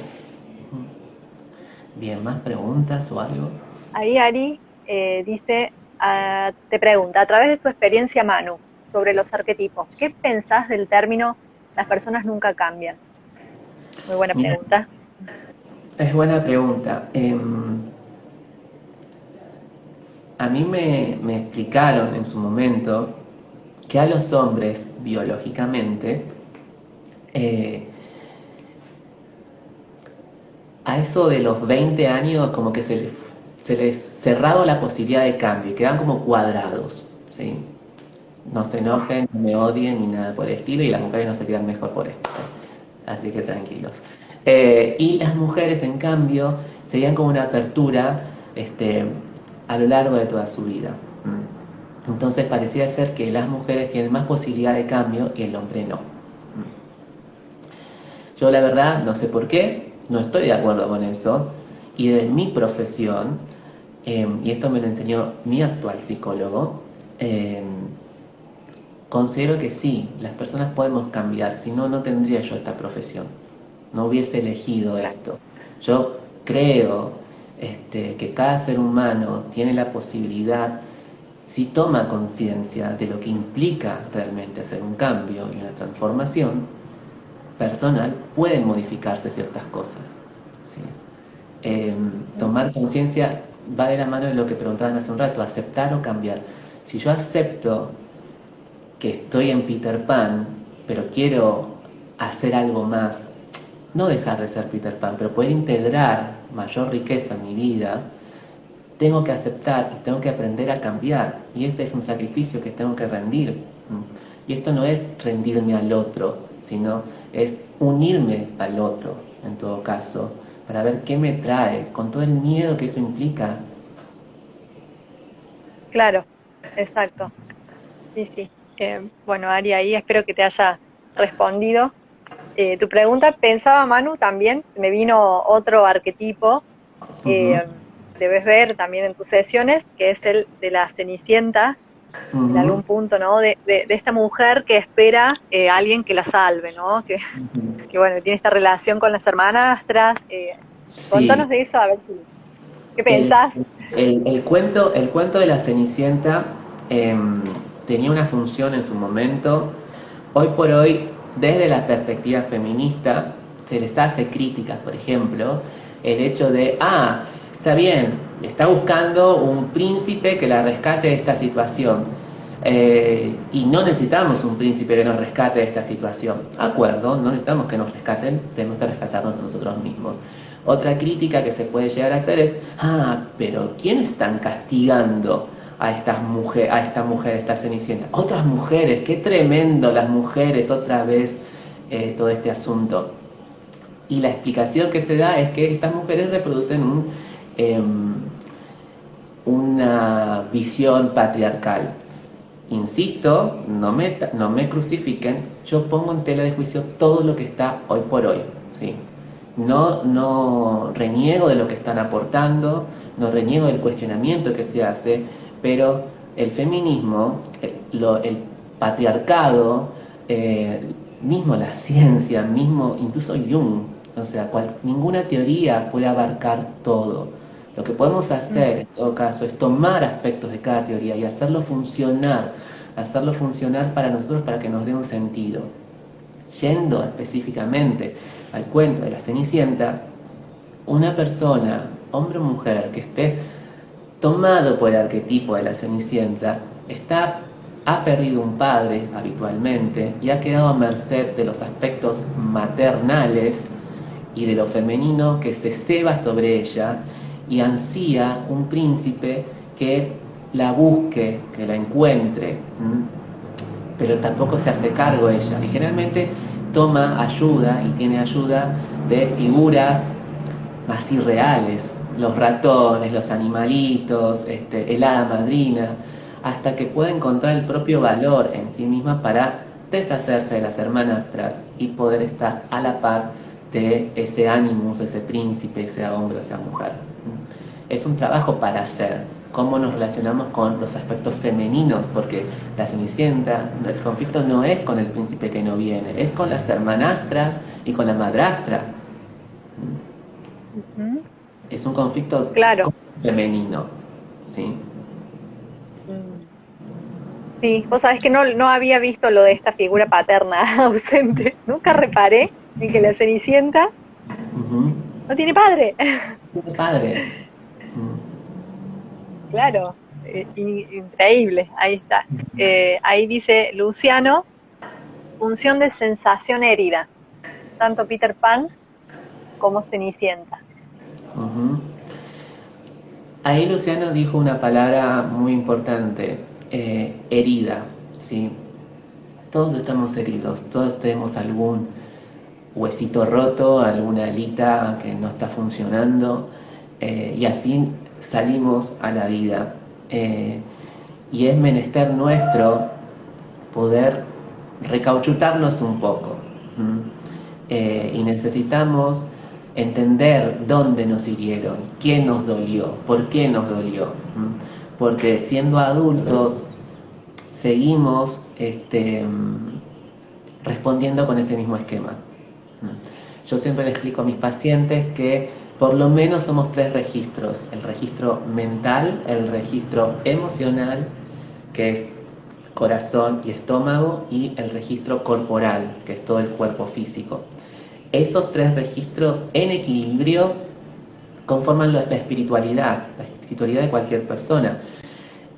Bien, ¿más preguntas o algo? Ahí Ari dice, te pregunta, a través de tu experiencia, Manu, sobre los arquetipos, ¿qué pensás del término las personas nunca cambian? Muy buena Mira, pregunta. es buena pregunta. A mí me explicaron en su momento que a los hombres, biológicamente, eh, a eso de los 20 años como que se les cerraba la posibilidad de cambio y quedan como cuadrados, ¿sí? No se enojen, no me odien ni nada por el estilo y las mujeres no se quedan mejor por esto. Así que tranquilos. Y las mujeres, en cambio, seguían con una apertura a lo largo de toda su vida. Entonces parecía ser que las mujeres tienen más posibilidad de cambio y el hombre no. Yo la verdad no sé por qué, no estoy de acuerdo con eso. Y de mi profesión, y esto me lo enseñó mi actual psicólogo, eh, considero que sí, las personas podemos cambiar, si no, no tendría yo esta profesión, no hubiese elegido Claro. esto. Yo creo que cada ser humano tiene la posibilidad, si toma conciencia de lo que implica realmente hacer un cambio y una transformación personal, pueden modificarse ciertas cosas. ¿Sí? Tomar conciencia va de la mano de lo que preguntaban hace un rato, aceptar o cambiar. Si yo acepto que estoy en Peter Pan, pero quiero hacer algo más, no dejar de ser Peter Pan, pero poder integrar mayor riqueza en mi vida, tengo que aceptar y tengo que aprender a cambiar. Y ese es un sacrificio que tengo que rendir. Y esto no es rendirme al otro, sino es unirme al otro, en todo caso, para ver qué me trae, con todo el miedo que eso implica. Claro, exacto. Sí, sí. Bueno, Ari, ahí espero que te haya respondido. Tu pregunta, pensaba Manu también, me vino otro arquetipo, Ujú, debes ver también en tus sesiones, que es el de la Cenicienta, en ujú, algún punto, ¿no? De esta mujer que espera a alguien que la salve, ¿no? ujú. Que bueno, tiene esta relación con las hermanastras. Sí, Contanos de eso, a ver qué el, pensás. el cuento de la Cenicienta em, tenía una función en su momento. Hoy por hoy, desde la perspectiva feminista, se les hace críticas, por ejemplo, el hecho de, está bien, está buscando un príncipe que la rescate de esta situación. Y no necesitamos un príncipe que nos rescate de esta situación. Acuerdo, no necesitamos que nos rescaten, tenemos que rescatarnos a nosotros mismos. Otra crítica que se puede llegar a hacer es, pero ¿quién están castigando a esta mujer, esta Cenicienta? Otras mujeres, qué tremendo las mujeres, otra vez todo este asunto. Y la explicación que se da es que estas mujeres reproducen una visión patriarcal. Insisto, no me crucifiquen, yo pongo en tela de juicio todo lo que está hoy por hoy, ¿sí? No reniego de lo que están aportando, no reniego del cuestionamiento que se hace, pero el feminismo, el patriarcado, mismo la ciencia, mismo incluso Jung, o sea, ninguna teoría puede abarcar todo. Lo que podemos hacer en todo caso es tomar aspectos de cada teoría y hacerlo funcionar para nosotros, para que nos dé un sentido. Yendo específicamente al cuento de la Cenicienta, una persona, hombre o mujer, que esté tomado por el arquetipo de la Cenicienta, ha perdido un padre habitualmente y ha quedado a merced de los aspectos maternales y de lo femenino que se ceba sobre ella, y ansía un príncipe que la busque, que la encuentre, pero tampoco se hace cargo ella, y generalmente toma ayuda y tiene ayuda de figuras más irreales, los ratones, los animalitos, el hada madrina, hasta que pueda encontrar el propio valor en sí misma para deshacerse de las hermanastras y poder estar a la par de ese animus, ese príncipe, sea hombre o sea mujer. Es un trabajo para hacer. Cómo nos relacionamos con los aspectos femeninos, porque la Cenicienta, el conflicto no es con el príncipe que no viene, es con las hermanastras y con la madrastra. Es un conflicto femenino, ¿sí? Sí, vos sabés que no había visto lo de esta figura paterna ausente. Nunca reparé en que la Cenicienta no tiene padre. No tiene padre. Claro, increíble, ahí está. Ahí dice Luciano, función de sensación herida, tanto Peter Pan como Cenicienta. Ahí Luciano dijo una palabra muy importante, herida, ¿sí? Todos estamos heridos, todos tenemos algún huesito roto, alguna alita que no está funcionando, y así salimos a la vida. Y es menester nuestro poder recauchutarnos un poco. Y necesitamos entender dónde nos hirieron, qué nos dolió, por qué nos dolió. Porque siendo adultos seguimos respondiendo con ese mismo esquema. Yo siempre le explico a mis pacientes que por lo menos somos 3 registros: el registro mental, el registro emocional, que es corazón y estómago, y el registro corporal, que es todo el cuerpo físico. Esos 3 registros en equilibrio conforman la espiritualidad de cualquier persona.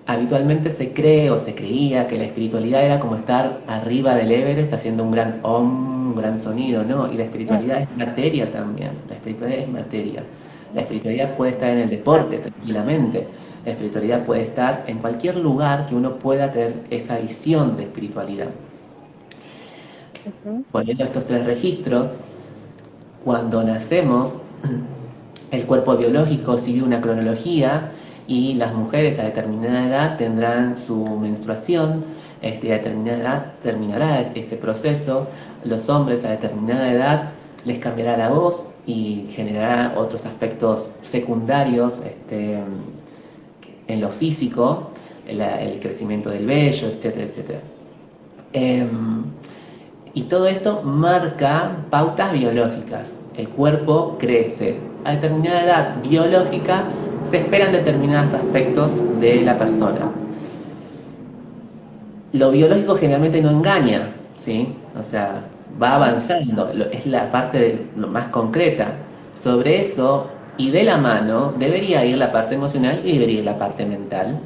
Habitualmente se cree o se creía que la espiritualidad era como estar arriba del Everest haciendo un gran om, un gran sonido, ¿no? Y la espiritualidad es materia también. La espiritualidad es materia. La espiritualidad puede estar en el deporte tranquilamente. La espiritualidad puede estar en cualquier lugar que uno pueda tener esa visión de espiritualidad. Poniendo estos 3 registros, cuando nacemos, el cuerpo biológico sigue una cronología, y las mujeres a determinada edad tendrán su menstruación, a determinada edad terminará ese proceso. Los hombres a determinada edad les cambiará la voz y generará otros aspectos secundarios en lo físico, el crecimiento del vello, etcétera, etcétera. Y todo esto marca pautas biológicas. El cuerpo crece. A determinada edad biológica se esperan determinados aspectos de la persona. Lo biológico generalmente no engaña, ¿sí? O sea, va avanzando, es la parte lo más concreta. Sobre eso, y de la mano, debería ir la parte emocional y debería ir la parte mental.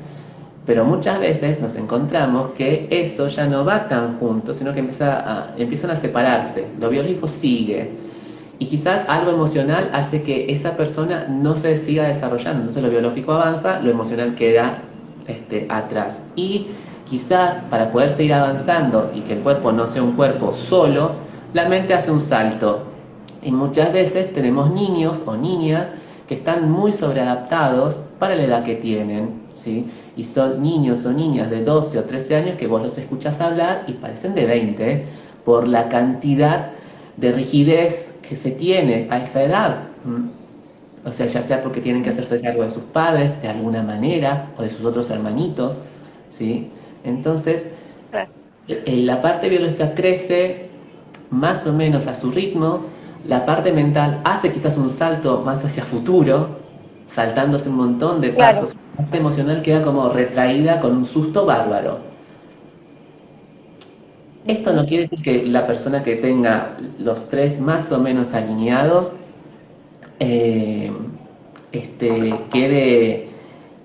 Pero muchas veces nos encontramos que eso ya no va tan junto, sino que empiezan a separarse. Lo biológico sigue, y quizás algo emocional hace que esa persona no se siga desarrollando. Entonces lo biológico avanza, lo emocional queda atrás. Y quizás para poder seguir avanzando y que el cuerpo no sea un cuerpo solo, la mente hace un salto. Y muchas veces tenemos niños o niñas que están muy sobreadaptados para la edad que tienen, ¿sí? Y son niños o niñas de 12 o 13 años que vos los escuchás hablar y parecen de 20, por la cantidad de rigidez que se tiene a esa edad. O sea, ya sea porque tienen que hacerse cargo de sus padres de alguna manera o de sus otros hermanitos, ¿sí? Entonces, Claro. la parte biológica crece más o menos a su ritmo, la parte mental hace quizás un salto más hacia futuro, saltándose un montón de Claro. pasos, la parte emocional queda como retraída con un susto bárbaro. Esto no Ujú. quiere decir que la persona que tenga los tres más o menos alineados eh, quede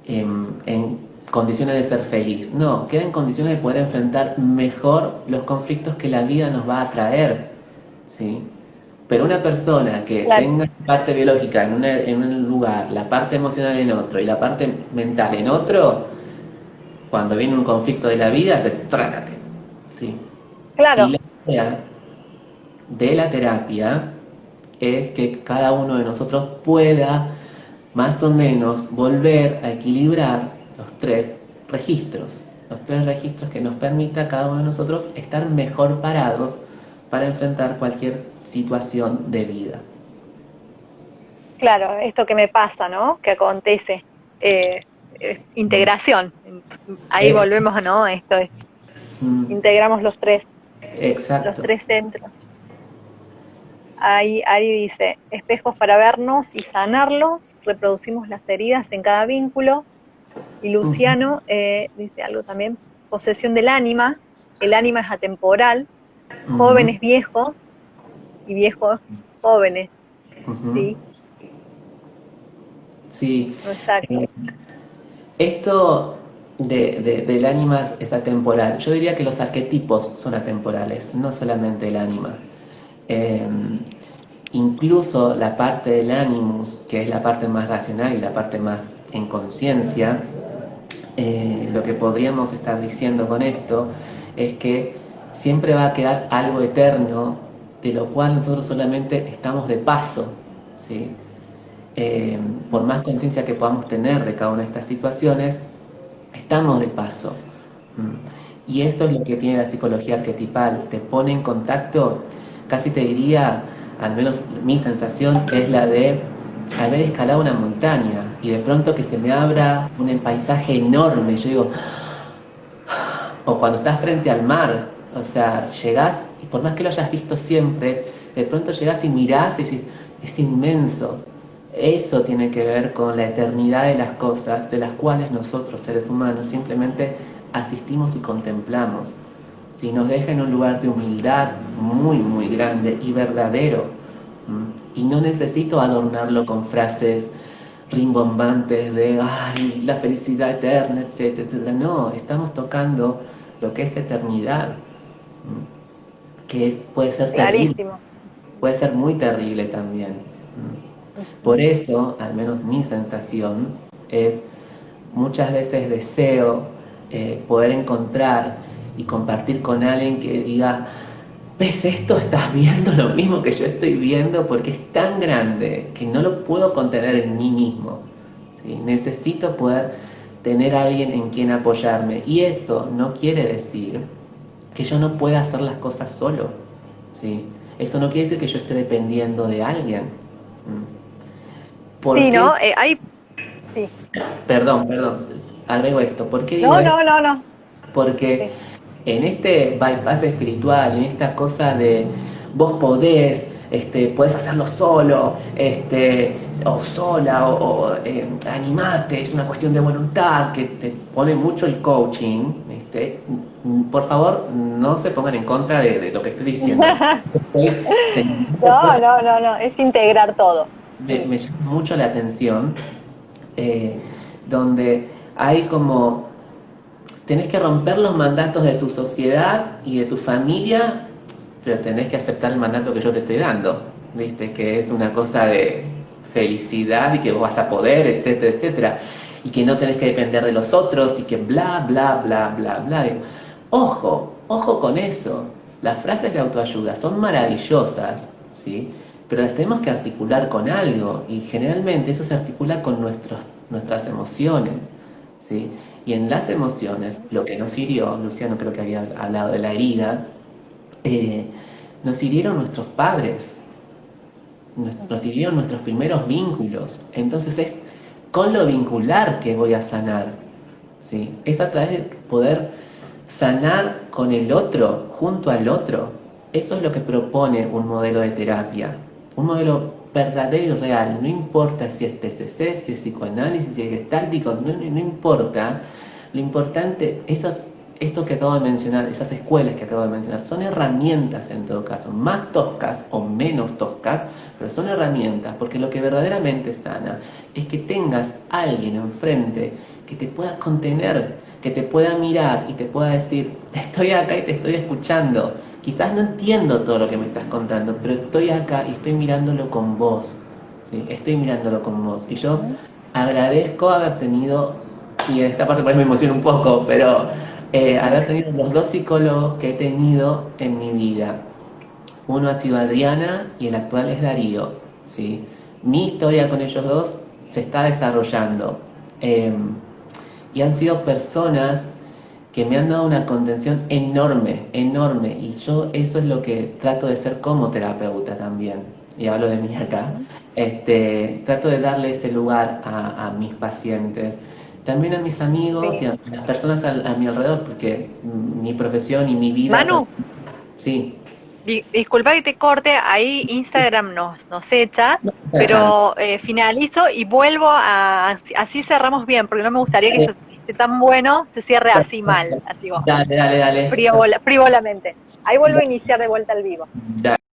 en condiciones de ser feliz. No, queda en condiciones de poder enfrentar mejor los conflictos que la vida nos va a traer. ¿Sí? Pero una persona que Claro. tenga la parte biológica en un lugar, la parte emocional en otro y la parte mental en otro, cuando viene un conflicto de la vida, se trágate. ¿Sí? Y Claro. la idea de la terapia es que cada uno de nosotros pueda más o menos volver a equilibrar los tres registros que nos permita a cada uno de nosotros estar mejor parados para enfrentar cualquier situación de vida. Claro, esto que me pasa, ¿no? Que acontece. Integración. Ahí Ex- volvemos, ¿no? Esto es, mm, integramos los exacto. tres centros. Ahí Ari dice, espejos para vernos y sanarlos, reproducimos las heridas en cada vínculo. Y Ujú, Luciano dice algo también, posesión del ánima, el ánima es atemporal, ujú, jóvenes viejos y viejos jóvenes, ujú. ¿sí? Sí, Exacto. eh, esto del ánima es atemporal. Yo diría que los arquetipos son atemporales, no solamente el ánima. Eh, Incluso la parte del animus, que es la parte más racional y la parte más en conciencia, lo que podríamos estar diciendo con esto es que siempre va a quedar algo eterno de lo cual nosotros solamente estamos de paso, ¿sí? Eh, por más conciencia que podamos tener de cada una de estas situaciones, estamos de paso. Y esto es lo que tiene la psicología arquetipal, te pone en contacto, casi te diría, al menos mi sensación es la de haber escalado una montaña y de pronto que se me abra un paisaje enorme, yo digo, o cuando estás frente al mar, o sea, llegás y por más que lo hayas visto siempre, de pronto llegás y mirás y decís, es inmenso. Eso tiene que ver con la eternidad de las cosas, de las cuales nosotros, seres humanos, simplemente asistimos y contemplamos. Si nos deja en un lugar de humildad muy, muy grande y verdadero. Y no necesito adornarlo con frases rimbombantes de ay, la felicidad eterna, etcétera, etcétera. No, estamos tocando lo que es eternidad, que puede ser terrible, Clarísimo. puede ser muy terrible también. Por eso, al menos mi sensación es muchas veces deseo poder encontrar y compartir con alguien que diga, ¿ves esto? ¿Estás viendo lo mismo que yo estoy viendo? Porque es tan grande que no lo puedo contener en mí mismo. ¿Sí? Necesito poder tener a alguien en quien apoyarme. Y eso no quiere decir que yo no pueda hacer las cosas solo. ¿Sí? Eso no quiere decir que yo esté dependiendo de alguien. ¿Por Sí, qué? ¿no? Sí. Perdón, agrego esto. ¿Por qué digo No, esto? no, no, no. Porque Sí. en este bypass espiritual, en esta cosa de vos podés, podés hacerlo solo, o sola, animate, es una cuestión de voluntad, que te pone mucho el coaching, por favor, no se pongan en contra de lo que estoy diciendo. Estoy señalando No, cosas no, no, no. Es integrar todo. que Sí. me llama mucho la atención, eh, donde hay como tenés que romper los mandatos de tu sociedad y de tu familia, pero tenés que aceptar el mandato que yo te estoy dando, ¿viste? Que es una cosa de felicidad y que vos vas a poder, etcétera, etcétera. Y que no tenés que depender de los otros y que bla, bla, bla, bla, bla. Ojo, ojo con eso. Las frases de autoayuda son maravillosas, ¿sí? Pero las tenemos que articular con algo y generalmente eso se articula con nuestras emociones, ¿sí? Y en las emociones, lo que nos hirió, Luciano creo que había hablado de la herida, nos hirieron nuestros padres, nos sirvieron nuestros primeros vínculos. Entonces es con lo vincular que voy a sanar, ¿sí? Es a través de poder sanar con el otro, junto al otro. Eso es lo que propone un modelo de terapia, un modelo verdadero y real. No importa si es TCC, si es psicoanálisis, si es gestáltico, no importa. Lo importante, esto que acabo de mencionar, esas escuelas que acabo de mencionar, son herramientas en todo caso, más toscas o menos toscas, pero son herramientas, porque lo que verdaderamente sana es que tengas a alguien enfrente que te pueda contener, que te pueda mirar y te pueda decir, estoy acá y te estoy escuchando. Quizás no entiendo todo lo que me estás contando, pero estoy acá y estoy mirándolo con vos, ¿sí? Estoy mirándolo con vos. Y yo agradezco haber tenido, y en esta parte por eso me emociono un poco, pero haber tenido los dos psicólogos que he tenido en mi vida. Uno ha sido Adriana y el actual es Darío, ¿sí? Mi historia con ellos dos se está desarrollando. Y han sido personas que me han dado una contención enorme, enorme. Y yo eso es lo que trato de ser como terapeuta también. Y hablo de mí acá. Trato de darle ese lugar a mis pacientes. También a mis amigos y a las personas a mi alrededor, porque mi profesión y mi vida... Manu, Sí. disculpa que te corte, ahí Instagram nos echa, No, pero finalizo y vuelvo así cerramos bien, porque no me gustaría que esto esté tan bueno, se cierre así mal, así dale, dale, dale. frívolamente. Ahí vuelvo a iniciar de vuelta al vivo. Dale.